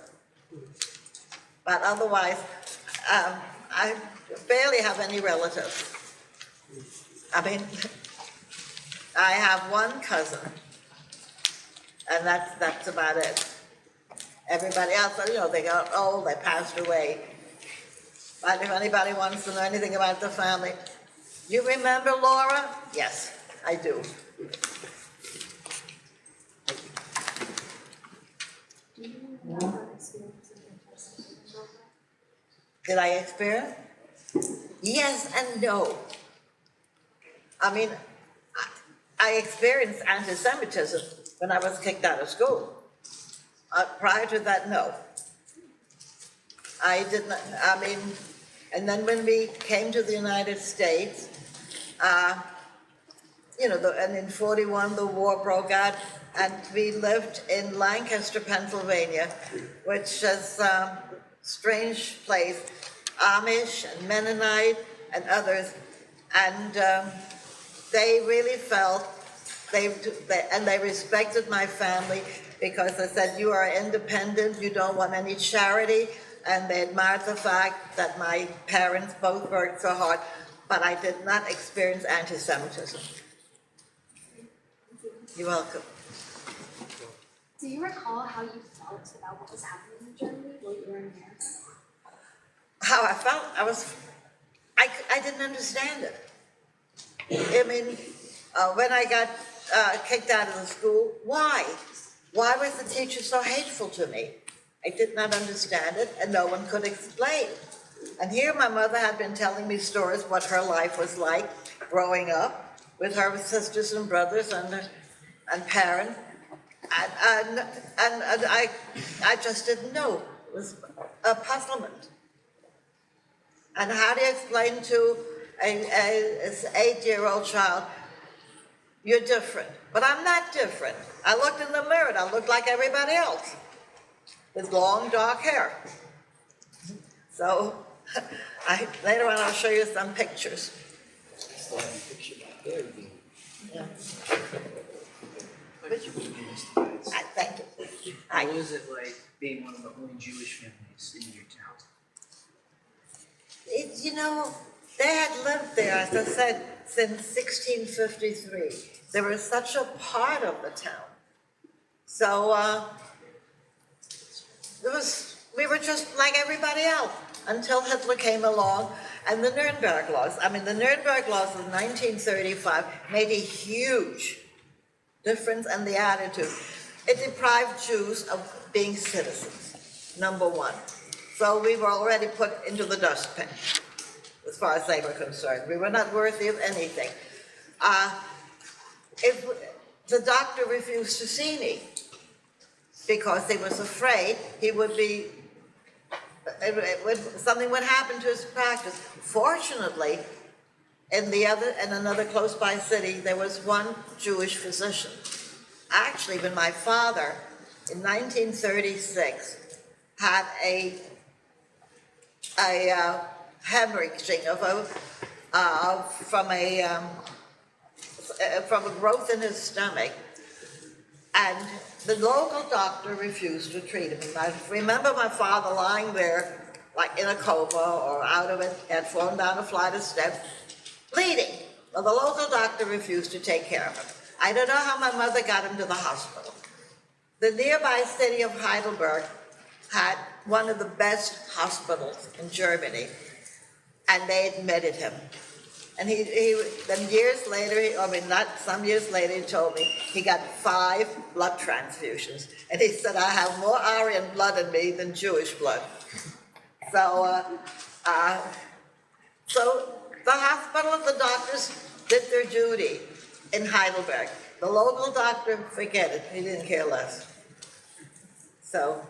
But otherwise, I barely have any relatives. I mean, I have one cousin, and that's about it. Everybody else, they got old, they passed away. But if anybody wants to know anything about the family, you remember Lora? Yes, I do. Did I experience? Yes and no. I mean, I experienced anti-Semitism when I was kicked out of school. Prior to that, no. I didn't, and then when we came to the United States, and in 41 the war broke out, and we lived in Lancaster, Pennsylvania, which is a strange place, Amish and Mennonite and others, and they really felt, they respected my family because they said, you are independent, you don't want any charity, and they admired the fact that my parents both worked so hard, but I did not experience anti-Semitism. You're welcome. Do you recall how you felt about what was happening in Germany while you were in America? How I felt? I didn't understand it. I mean, when I got kicked out of the school, why? Why was the teacher so hateful to me? I did not understand it, and no one could explain. And here my mother had been telling me stories what her life was like growing up with her sisters and brothers and parents, and I just didn't know. It was a puzzlement. And how do you explain to an 8-year-old child, you're different? But I'm not different. I looked in the mirror and I looked like everybody else, with long, dark hair. So, later on I'll show you some pictures. Still have a picture back there. Yeah. Thank you. What was it like being one of the only Jewish families in your town? They had lived there, as I said, since 1653. They were such a part of the town. So we were just like everybody else until Hitler came along and the Nuremberg laws. The Nuremberg laws of 1935 made a huge difference in the attitude. It deprived Jews of being citizens, number one. So we were already put into the dustbin, as far as they were concerned. We were not worthy of anything. If the doctor refused to see me because he was afraid something would happen to his practice. Fortunately, in another close by city, there was one Jewish physician. Actually, when my father, in 1936, had a hemorrhaging from a growth in his stomach, and the local doctor refused to treat him. I remember my father lying there like in a coma or out of it, had fallen down a flight of steps, bleeding. Well, the local doctor refused to take care of him. I don't know how my mother got him to the hospital. The nearby city of Heidelberg had one of the best hospitals in Germany, and they admitted him. And then years later, some years later, he told me he got 5 blood transfusions. And he said, I have more Aryan blood in me than Jewish blood. So the hospital and the doctors did their duty in Heidelberg. The local doctor, forget it, he didn't care less. So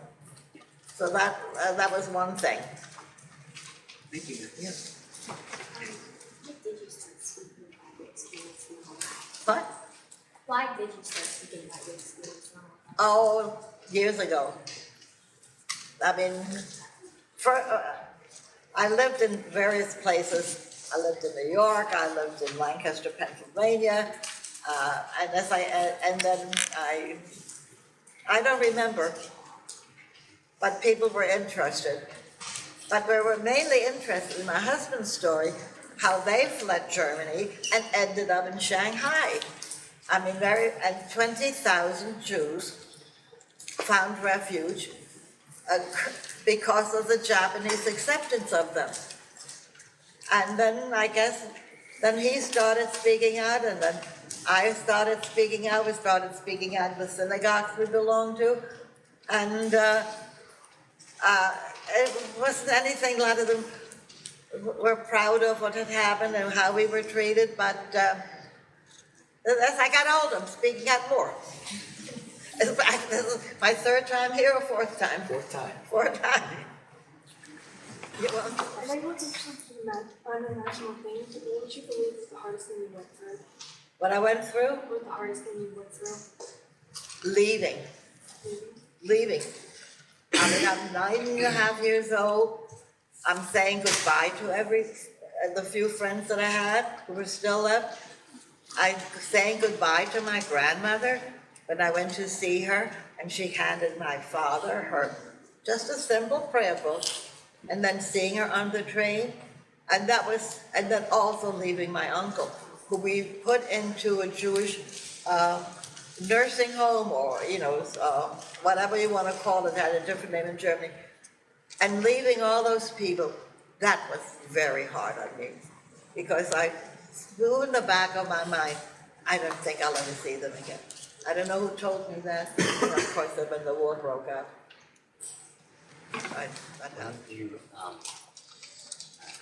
that was one thing. Thank you. Yeah. What did you start speaking about your experience in the Holocaust? What? Why did you start speaking about your experience in the Holocaust? Oh, years ago. I mean, I lived in various places. I lived in New York. I lived in Lancaster, Pennsylvania, and then I don't remember, but people were interested. But we were mainly interested in my husband's story, how they fled Germany and ended up in Shanghai. I mean, and 20,000 Jews found refuge because of the Japanese acceptance of them. And then I guess, then he started speaking out, and then I started speaking out. We started speaking out in the synagogues we belonged to. And it wasn't anything, a lot of them were proud of what had happened and how we were treated, but as I got older, I'm speaking out more. This is my 3rd time here or 4th time? 4th time. 4th time. I'd like to look into something unimaginable things. What would you believe is the hardest thing you went through? What I went through? What was the hardest thing you went through? Leaving. I mean, I'm 9.5 years old. I'm saying goodbye to the few friends that I had who were still left. I'm saying goodbye to my grandmother when I went to see her, and she handed my father just a simple prayer book, and then seeing her on the train, and then also leaving my uncle, who we put into a Jewish nursing home, or whatever you want to call it, had a different name in Germany, and leaving all those people. That was very hard on me, because I knew in the back of my mind, I don't think I'll ever see them again. I don't know who told me that. And of course, when the war broke out. How did you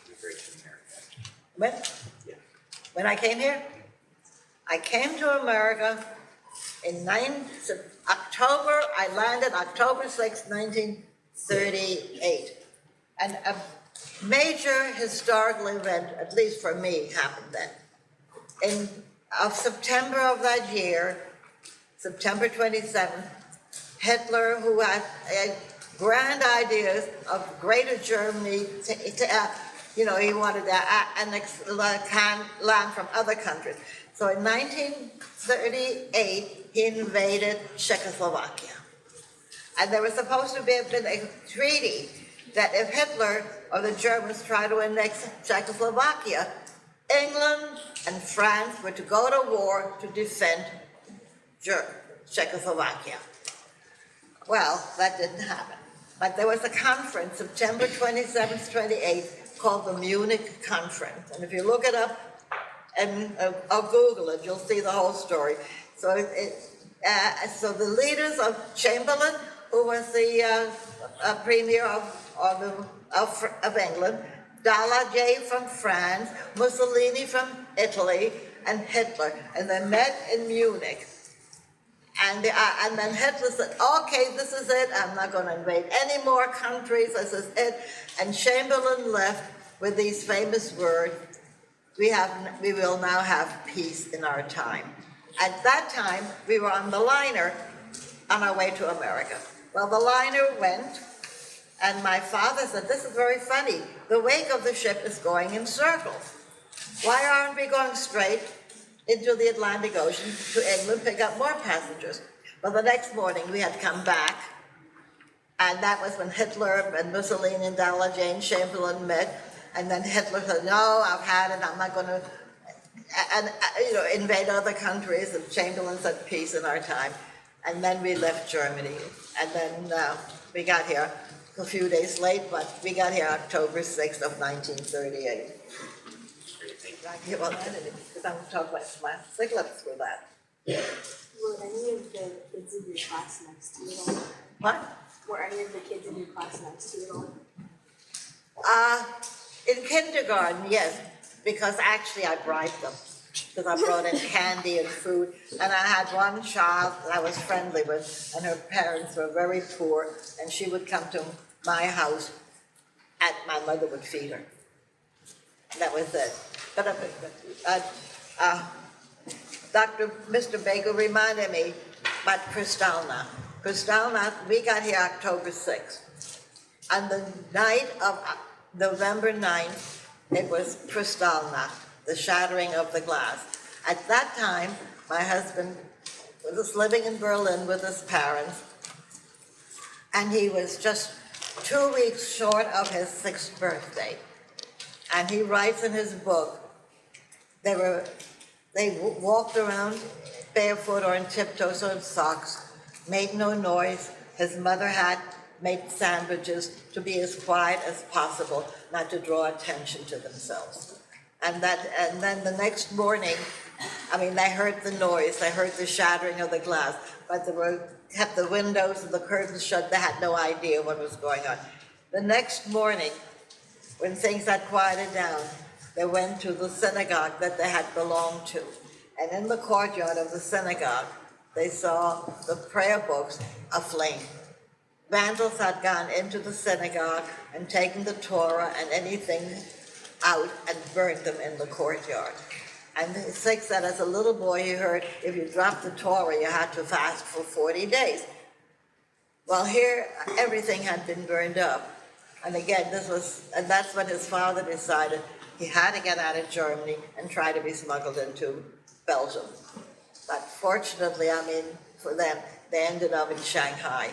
immigrate to America? When? Yeah. When I came here? I came to America in October. I landed October 6, 1938. And a major historical event, at least for me, happened then. In September of that year, September 27th, Hitler, who had grand ideas of greater Germany, he wanted to annex land from other countries. So in 1938, he invaded Czechoslovakia. And there was supposed to have been a treaty that if Hitler or the Germans tried to annex Czechoslovakia, England and France were to go to war to defend Czechoslovakia. Well, that didn't happen. But there was a conference, September 27th, 28th, called the Munich Conference. And if you look it up and or Google it, you'll see the whole story. So so the leaders of Chamberlain, who was the premier of England, Daladier from France, Mussolini from Italy, and Hitler, and they met in Munich. And then Hitler said, okay, this is it. I'm not going to invade any more countries. This is it. And Chamberlain left with these famous words, we will now have peace in our time. At that time, we were on the liner on our way to America. Well, the liner went, and my father said, this is very funny. The wake of the ship is going in circles. Why aren't we going straight into the Atlantic Ocean to England, pick up more passengers? But the next morning we had come back, And that was when Hitler and Mussolini and Dalla Jane Chamberlain met. And then Hitler said, no, I've had it, I'm not going to invade other countries. And Chamberlain said, peace in our time. And then we left Germany. And then we got here a few days late, but we got here October 6th of 1938. Well, because I'm talking about my cigarettes through that. Were any of the kids in your class next to you at all? What? Were any of the kids in your class next to you at all? In kindergarten, yes, because actually I bribed them. Because I brought in candy and food. And I had one child that I was friendly with, and her parents were very poor, and she would come to my house, and my mother would feed her. That was it. But Mr. Baker reminded me about Kristallnacht. Kristallnacht, we got here October 6th. On the night of November 9th, it was Kristallnacht, the shattering of the glass. At that time, my husband was living in Berlin with his parents, and he was just 2 weeks short of his 6th birthday. And he writes in his book, they walked around barefoot or in tiptoes or in socks, made no noise. His mother had made sandwiches to be as quiet as possible, not to draw attention to themselves. And then the next morning, they heard the noise, they heard the shattering of the glass, but they kept the windows and the curtains shut. They had no idea what was going on. The next morning, when things had quieted down, they went to the synagogue that they had belonged to. And in the courtyard of the synagogue, they saw the prayer books aflame. Vandals had gone into the synagogue and taken the Torah and anything out and burned them in the courtyard. And Sig said as a little boy he heard if you dropped the Torah, you had to fast for 40 days. Well, here, everything had been burned up. And again, that's when his father decided he had to get out of Germany and try to be smuggled into Belgium. But fortunately, for them, they ended up in Shanghai.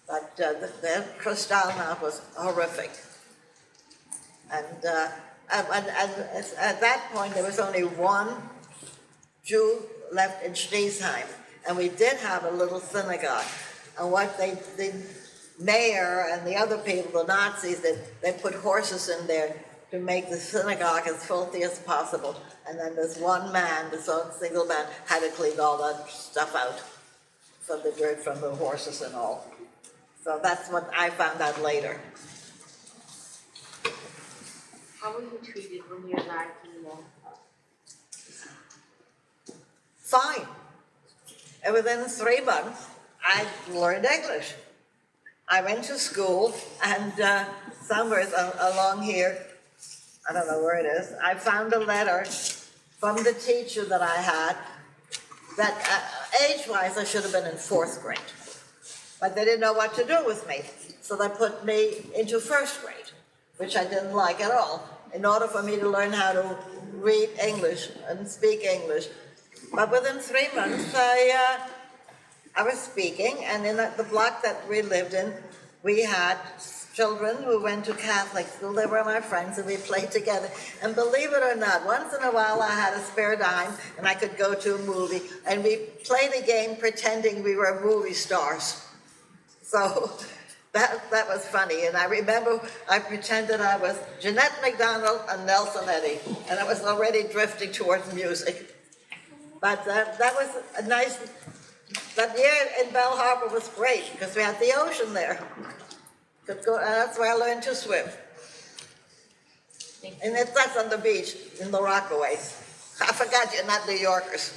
But the Kristallnacht was horrific. And at that point, there was only one Jew left in Schneesheim. And we did have a little synagogue. And what the mayor and the other people, the Nazis, they put horses in there to make the synagogue as filthy as possible. And then this one man, this single man, had to clean all that stuff out from the dirt from the horses and all. So that's what I found out later. How were you treated when you arrived in the Fine. And within 3 months, I learned English. I went to school, and somewhere along here, I don't know where it is, I found a letter from the teacher that I had that age-wise I should have been in 4th grade. But they didn't know what to do with me. So they put me into 1st grade, which I didn't like at all, in order for me to learn how to read English and speak English. But within 3 months, I was speaking, and in the block that we lived in, we had children who went to Catholic school. They were my friends, and we played together. And believe it or not, once in a while I had a spare dime, and I could go to a movie, and we played a game pretending we were movie stars. So that was funny. And I remember I pretended I was Jeanette MacDonald and Nelson Eddy, and I was already drifting towards music. But that was a nice... That year in Belle Harbor was great because we had the ocean there. Could go, and that's where I learned to swim. And that's on the beach in the Rockaways. I forgot you're not New Yorkers.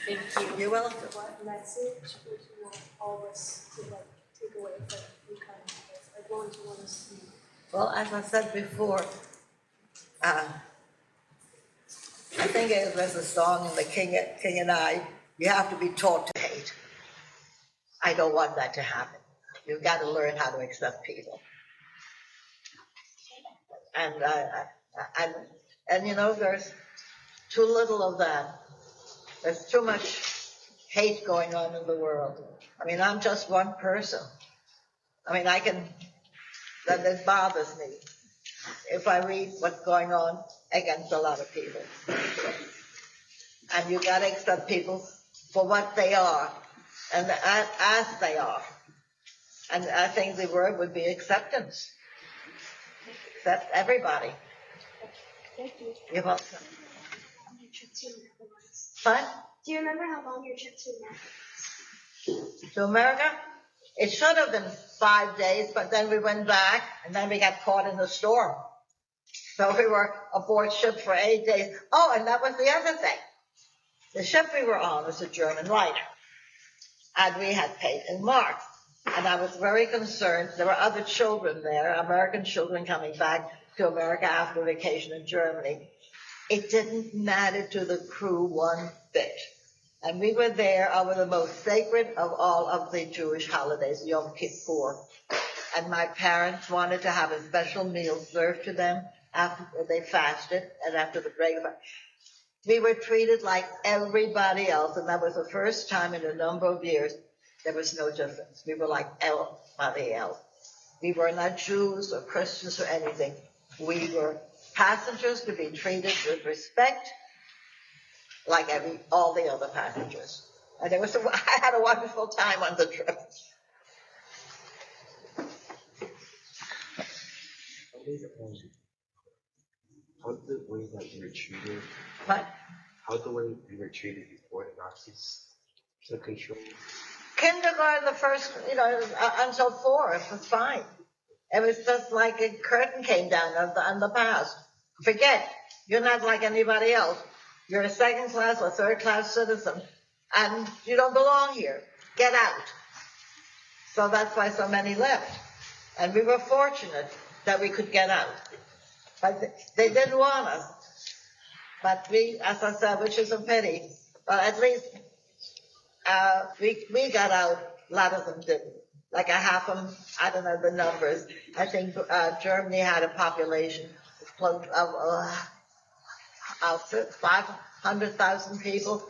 Thank you. You're welcome. What message would you want all of us to take away from you kind of this? Like, what would you want us to do? Well, as I said before, I think there's a song in The King and I, you have to be taught to hate. I don't want that to happen. You've got to learn how to accept people. And there's too little of that. There's too much hate going on in the world. I mean, I'm just one person. I mean, that it bothers me if I read what's going on against a lot of people. And you gotta accept people for what they are and as they are. And I think the word would be acceptance. Accept everybody. Thank you. You're welcome. On your trip to America was. What? Do you remember how long your trip to America was? To America? It should have been 5 days, but then we went back, and then we got caught in the storm. So we were aboard ship for 8 days. Oh, and that was the other thing. The ship we were on was a German liner, and we had paid in marks. And I was very concerned. There were other children there, American children coming back to America after vacation in Germany. It didn't matter to the crew one bit. And we were there over the most sacred of all of the Jewish holidays, Yom Kippur. And my parents wanted to have a special meal served to them after they fasted and after the break of it. We were treated like everybody else, and that was the first time in a number of years there was no difference. We were like everybody else. We were not Jews or Christians or anything. We were passengers to be treated with respect like all the other passengers. And I had a wonderful time on the trip. How did the way that you were treated? What? How the way you were treated before the Nazis took control? Kindergarten, the first, until 4, it was fine. It was just like a curtain came down on the past. Forget, you're not like anybody else. You're a second-class or third-class citizen, and you don't belong here. Get out. So that's why so many left. And we were fortunate that we could get out. But they didn't want us. But we, as I said, which is a pity, but at least we got out. A lot of them didn't. Like a half of them, I don't know the numbers. I think Germany had a population of 500,000 people,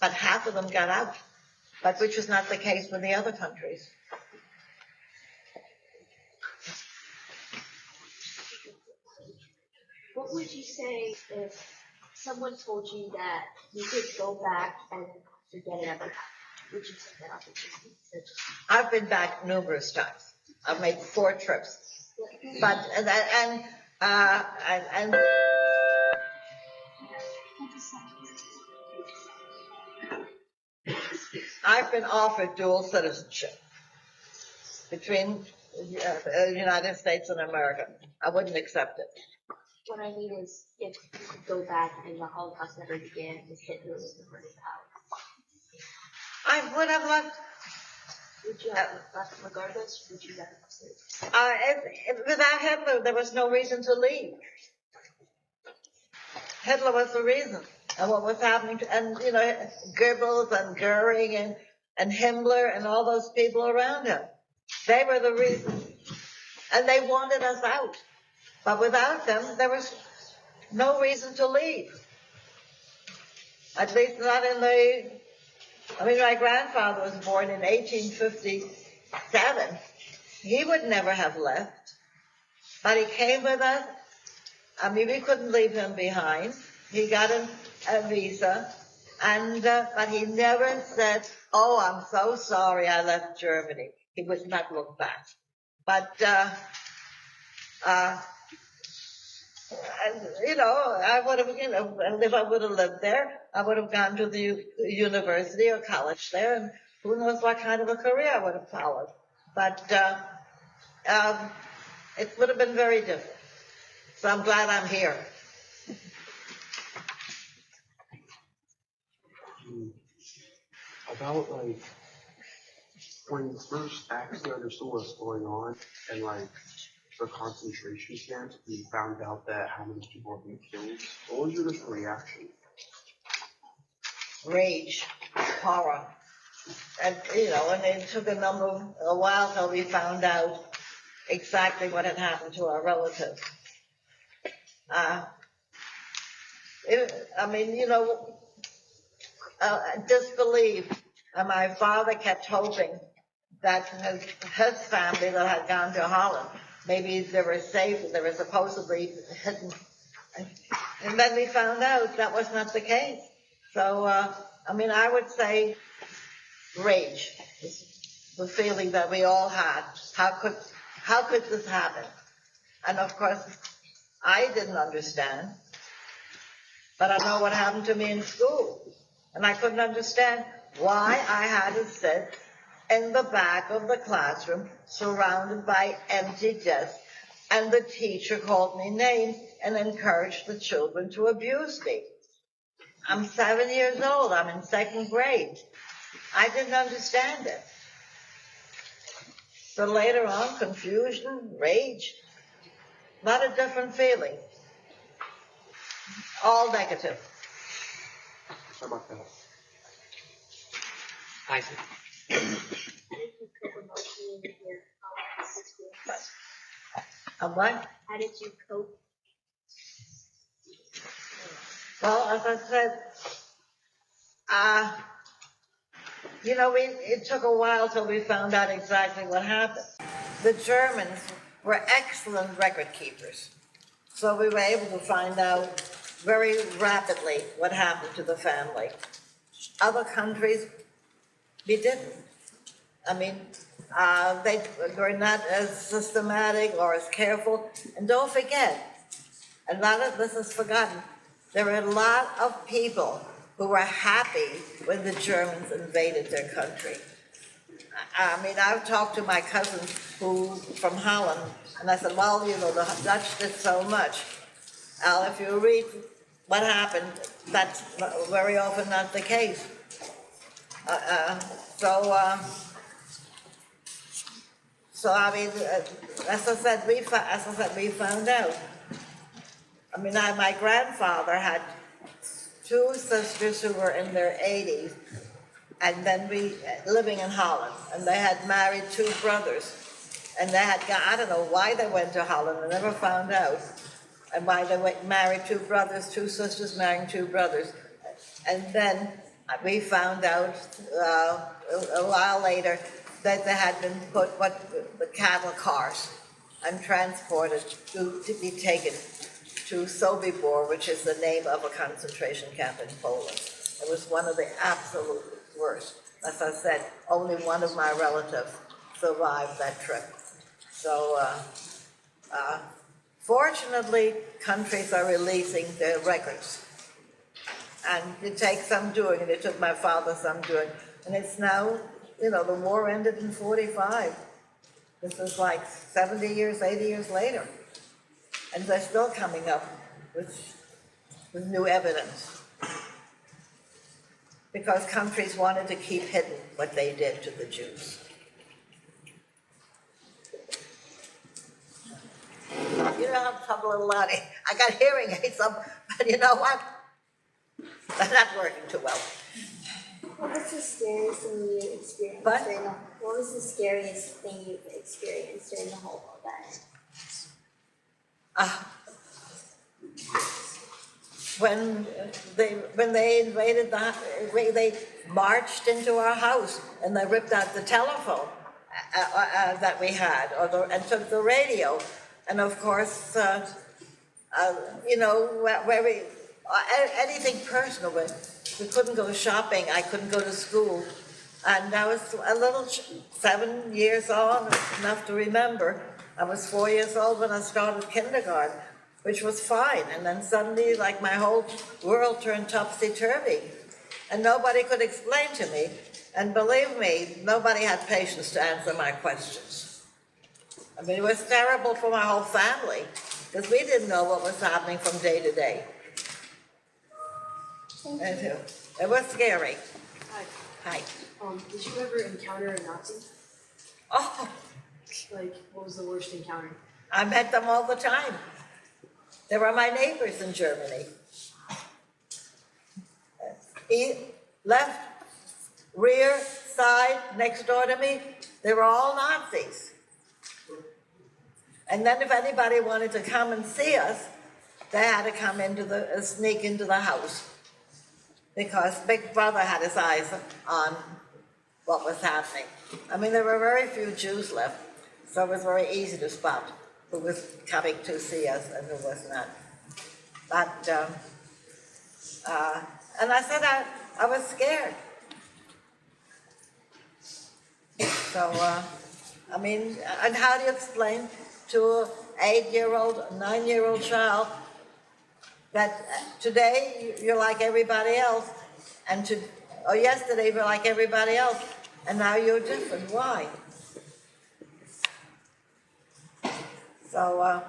but half of them got out. But which was not the case with the other countries. What would you say if someone told you that you could go back and forget it ever happened? Would you take that opportunity? I've been back numerous times. I've made 4 trips, but and I've been offered dual citizenship between the United States and America. I wouldn't accept it. What I mean is, if you could go back and the Holocaust never began, if Hitler was the first power, I would have left. would you have left regardless? Would you have stayed? Without Hitler, there was no reason to leave. Hitler was the reason. And what was happening and Goebbels and Goering and Himmler and all those people around him. They were the reason. And they wanted us out. But without them, there was no reason to leave. At least not my grandfather was born in 1857. He would never have left. But he came with us. We couldn't leave him behind. He got a visa, but he never said, "Oh, I'm so sorry I left Germany." He would not look back. But I would have, if I would have lived there, I would have gone to the university or college there, and who knows what kind of a career I would have followed. But it would have been very different. So I'm glad I'm here. About when you first actually understood what was going on and the concentration camps, you found out that how many people were being killed. What was your initial reaction? Rage, horror, and and it took a while till we found out exactly what had happened to our relatives. disbelieved, and my father kept hoping that his family that had gone to Holland, maybe they were safe, they were supposedly hidden. And then we found out that was not the case. So, I would say rage, the feeling that we all had. How could this happen? And of course, I didn't understand, but I know what happened to me in school. And I couldn't understand why I had to sit in the back of the classroom surrounded by empty desks, and the teacher called me names and encouraged the children to abuse me. I'm 7 years old. I'm in second grade. I didn't understand it. So later on, confusion, rage, a lot of different feelings. All negative. Sorry about that. Isaac. How did you cope emotionally with your experience? What? How did you cope? Well, as I said, it took a while till we found out exactly what happened. The Germans were excellent record keepers. So we were able to find out very rapidly what happened to the family. Other countries, we didn't. They were not as systematic or as careful. And don't forget, a lot of this is forgotten. There were a lot of people who were happy when the Germans invaded their country. I've talked to my cousins from Holland, and I said, well, the Dutch did so much. If you read what happened, that's very often not the case. As I said, we found out. My grandfather had two sisters who were in their 80s, and then living in Holland, and they had married two brothers, and they had I don't know why they went to Holland. I never found out, and why they married two brothers, two sisters marrying two brothers, and then we found out a while later that they had been put the cattle cars and transported to be taken to Sobibor, which is the name of a concentration camp in Poland. It was one of the absolute worst. As I said, only one of my relatives survived that trip. So, fortunately, countries are releasing their records. And it takes some doing, and it took my father some doing. And it's now, the war ended in 45. This is like 70 years, 80 years later. And they're still coming up with new evidence. Because countries wanted to keep hidden what they did to the Jews. I'm talking a little loud. I got hearing aids, but you know what? They're not working too well. What was the scariest thing you experienced What? What was the scariest thing you've experienced during the whole event? When they invaded they marched into our house and they ripped out the telephone that we had, and took the radio, and of course, anything personal. We couldn't go shopping. I couldn't go to school, and I was a little 7 years old, enough to remember. I was 4 years old when I started kindergarten, which was fine. And then suddenly, like, my whole world turned topsy-turvy. And nobody could explain to me. And believe me, nobody had patience to answer my questions. It was terrible for my whole family, because we didn't know what was happening from day to day. Thank you. It was scary. Hi. Hi. Did you ever encounter a Nazi? Oh, What was the worst encounter? I met them all the time. They were my neighbors in Germany. Left, rear, side, next door to me, they were all Nazis. And then if anybody wanted to come and see us, they had to come sneak into the house. because Big Brother had his eyes on what was happening. I mean, there were very few Jews left, so it was very easy to spot who was coming to see us and who was not. But, and I said I was scared. So, I mean, and how do you explain to an 8-year-old, 9-year-old child that today you're like everybody else, or yesterday you were like everybody else, and now you're different? Why? So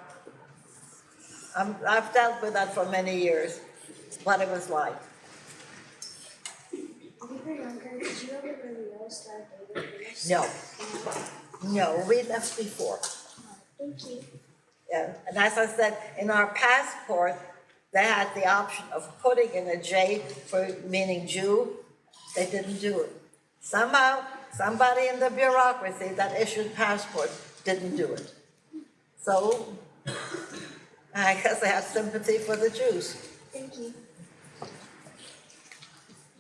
I've dealt with that for many years, what it was like. When you were younger, did you ever realize that they were Jewish? No, we left before. Thank you. Yeah, and as I said, in our passport, they had the option of putting in a J for meaning Jew. They didn't do it. Somehow, somebody in the bureaucracy that issued passports didn't do it. So, I guess I have sympathy for the Jews. Thank you.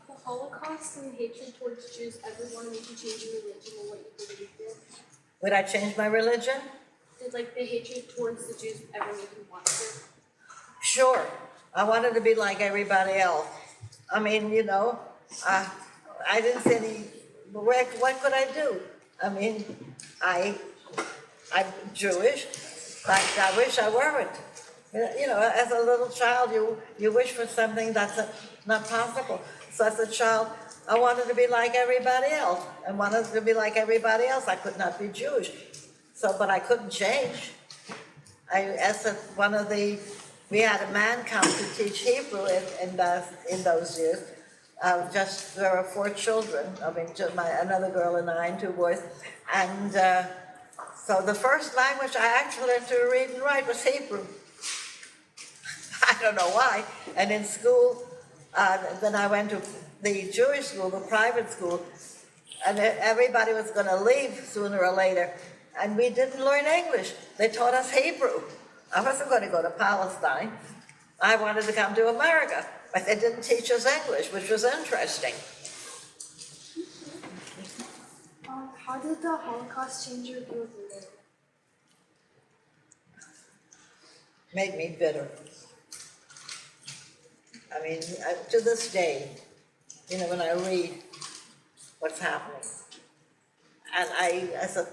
The Holocaust and hatred towards Jews ever want to make you change your religion or what you believe in? Would I change my religion? Did like the hatred towards the Jews ever make you want to? Sure. I wanted to be like everybody else. I mean, you know, I didn't see any, what could I do? I mean, I'm Jewish, but I wish I weren't. You know, as a little child, you wish for something that's not possible. So as a child, I wanted to be like everybody else. I wanted to be like everybody else. I could not be Jewish. So, but I couldn't change. We had a man come to teach Hebrew in those years. There were 4 children. I mean, another girl and I, and 2 boys. And so the first language I actually learned to read and write was Hebrew. I don't know why. And in school, then I went to the Jewish school, the private school, and everybody was going to leave sooner or later. And we didn't learn English. They taught us Hebrew. I wasn't going to go to Palestine. I wanted to come to America, but they didn't teach us English, which was interesting. How did the Holocaust change your view of religion? Made me bitter. I mean, to this day, you know, when I read what's happening, and I said,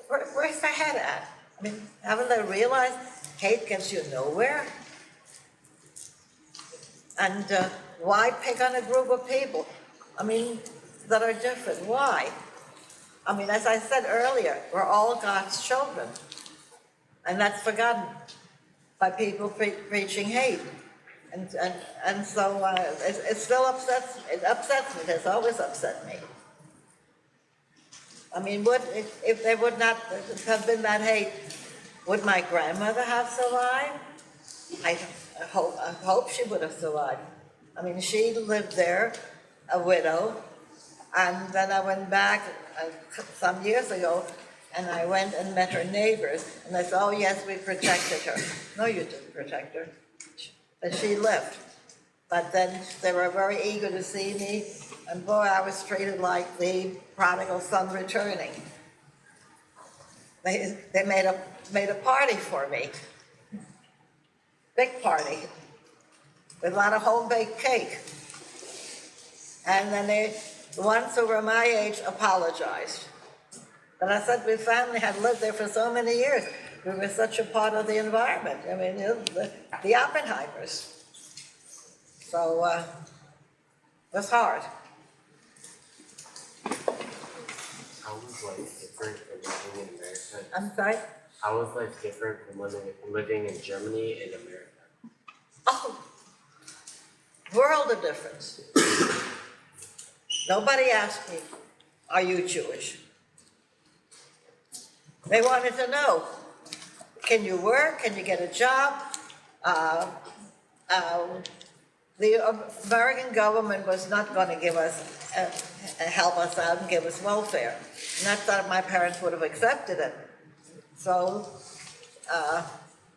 where's the head at? I mean, haven't they realized hate gets you nowhere? And why pick on a group of people? I mean, that are different. Why? I mean, as I said earlier, we're all God's children. And that's forgotten by people preaching hate. And so it still upsets me. It upsets me. It has always upset me. I mean, if there would not have been that hate, would my grandmother have survived? I hope she would have survived. I mean, she lived there, a widow, and then I went back some years ago, and I went and met her neighbors, and they said, oh yes, we protected her. No, you didn't protect her. And she left. But then they were very eager to see me, and boy, I was treated like the prodigal son returning. They made a party for me. Big party. With a lot of home-baked cake. And then the ones who were my age apologized. But I said, we family had lived there for so many years. We were such a part of the environment. I mean, the Oppenheimers. So it was hard. How was life different from living in America? I'm sorry? How was life different from living in Germany and America? Oh, world of difference. Nobody asked me, are you Jewish? They wanted to know, can you work? Can you get a job? The American government was not going to give us, help us out and give us welfare. Not that my parents would have accepted it. So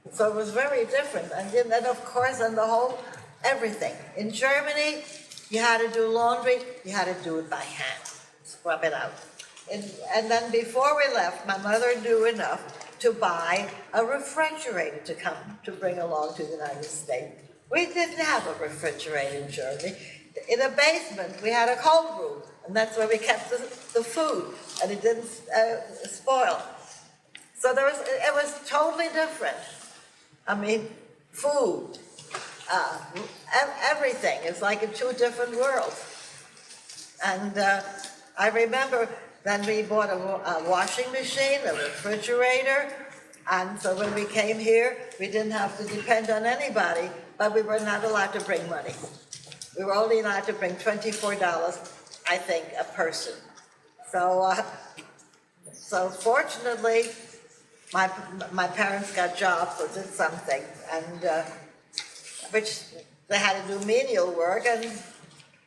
it was very different. And then, of course, and the whole everything. In Germany, you had to do laundry, you had to do it by hand, scrub it out. And then before we left, my mother knew enough to buy a refrigerator to come to bring along to the United States. We didn't have a refrigerator in Germany. In the basement, we had a cold room, and that's where we kept the food, and it didn't spoil. So it was totally different. I mean, food, everything. It's like in two different worlds. And I remember then we bought a washing machine, a refrigerator, and so when we came here, we didn't have to depend on anybody, but we were not allowed to bring money. We were only allowed to bring $24, I think, a person. So fortunately, my parents got jobs or did something, and which they had to do menial work, and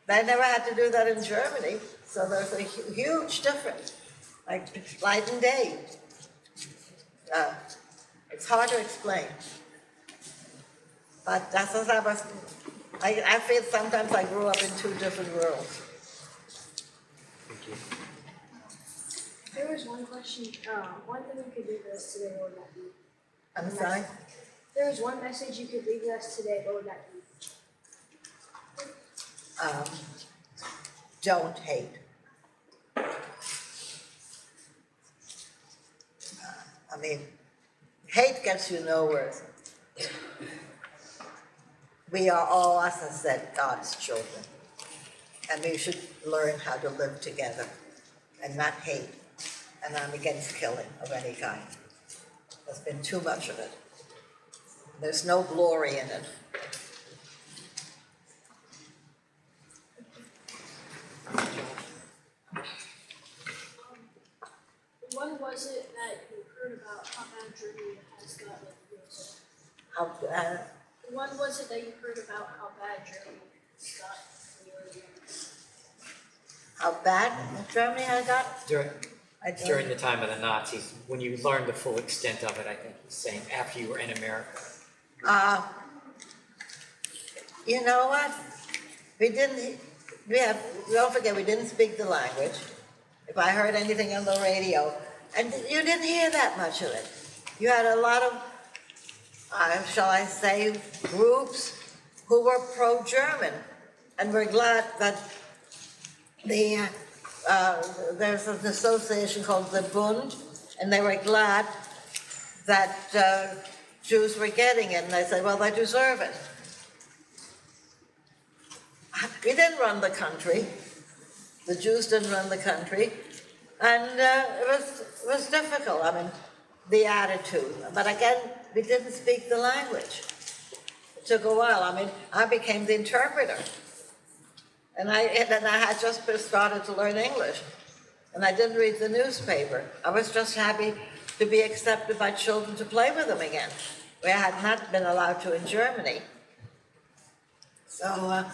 they never had to do that in Germany. So there's a huge difference, like night and day. It's hard to explain, but that's what I feel sometimes I grew up in two different worlds. Thank you. There was one question, one thing you could leave with us today, what would that be? I'm sorry? There was one message you could leave with us today, what would that be? Don't hate. I mean, hate gets you nowhere. We are all, as I said, God's children. And we should learn how to live together and not hate. And I'm against killing of any kind. There's been too much of it. There's no glory in it. When was it that you heard about how bad Germany has gotten in the USA? When was it that you heard about how bad Germany has gotten in the USA? How bad Germany has got? During the time of the Nazis, when you learned the full extent of it, I think he's saying after you were in America. You know what? Don't forget, we didn't speak the language. If I heard anything on the radio, and you didn't hear that much of it. You had a lot of, shall I say, groups who were pro-German, and we're glad that there's an association called the Bund, and they were glad that Jews were getting it, and they said, well, they deserve it. We didn't run the country. The Jews didn't run the country, and it was difficult. I mean, the attitude. But again, we didn't speak the language. It took a while. I mean, I became the interpreter, and then I had just started to learn English, and I didn't read the newspaper. I was just happy to be accepted by children to play with them again. We had not been allowed to in Germany. So,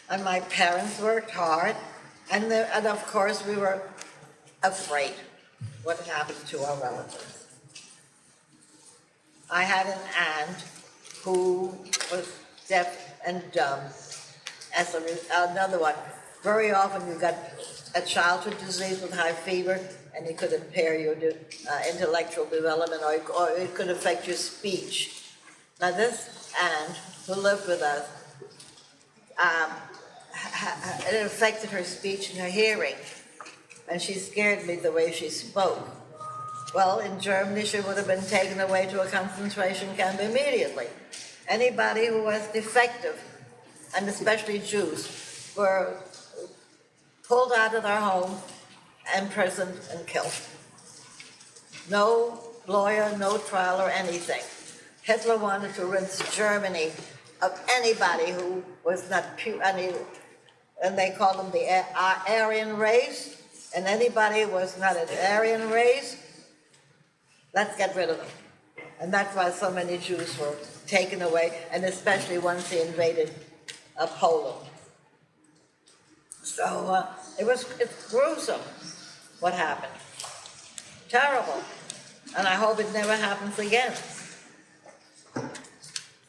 and my parents worked hard. And of course, we were afraid what happened to our relatives. I had an aunt who was deaf and dumb. Another one, very often you got a childhood disease with high fever, and it could impair your intellectual development, or it could affect your speech. Now this aunt who lived with us, it affected her speech and her hearing, and she scared me the way she spoke. Well, in Germany, she would have been taken away to a concentration camp immediately. Anybody who was defective, and especially Jews, were pulled out of their home, imprisoned, and killed. No lawyer, no trial, or anything. Hitler wanted to rinse Germany of anybody who was not and they called them the Aryan race, and anybody who was not an Aryan race, let's get rid of them. And that's why so many Jews were taken away, and especially once they invaded Poland. So it's gruesome what happened. Terrible. And I hope it never happens again.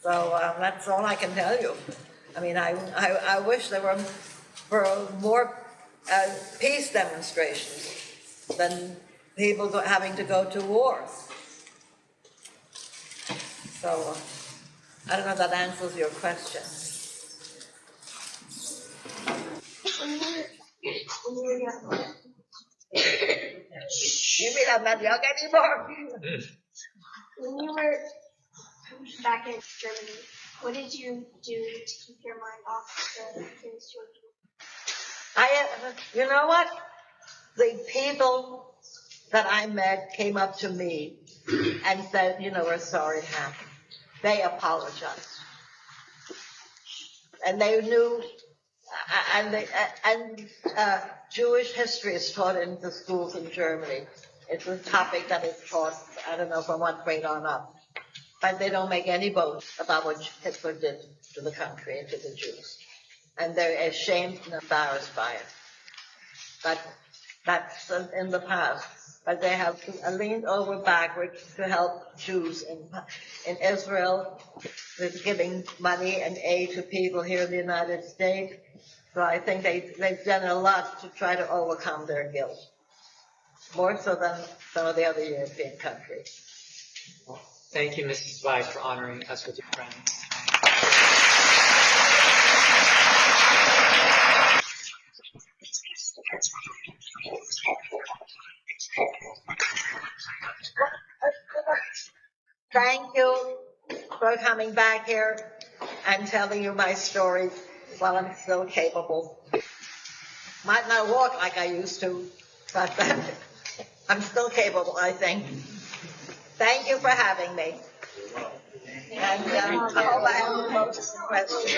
So that's all I can tell you. I mean, I wish there were more peace demonstrations than people having to go to war. So I don't know if that answers your question. You mean I'm not young anymore? When you were back in Germany, what did you do to keep your mind off the things you were doing? You know what? The people that I met came up to me and said, you know, we're sorry it happened. They apologized. And they knew, and Jewish history is taught in the schools in Germany. It's a topic that is taught, I don't know, from what grade on up. But they don't make any boast about what Hitler did to the country and to the Jews. And they're ashamed and embarrassed by it. But that's in the past. But they have leaned over backwards to help Jews in Israel with giving money and aid to people here in the United States. So I think they've done a lot to try to overcome their guilt. More so than some of the other European countries. Thank you, Mrs. Weiss, for honoring us with your presence. Thank you for coming back here and telling you my stories while I'm still capable. Might not walk like I used to, but I'm still capable, I think. Thank you for having me. And I hope I haven't posed some questions.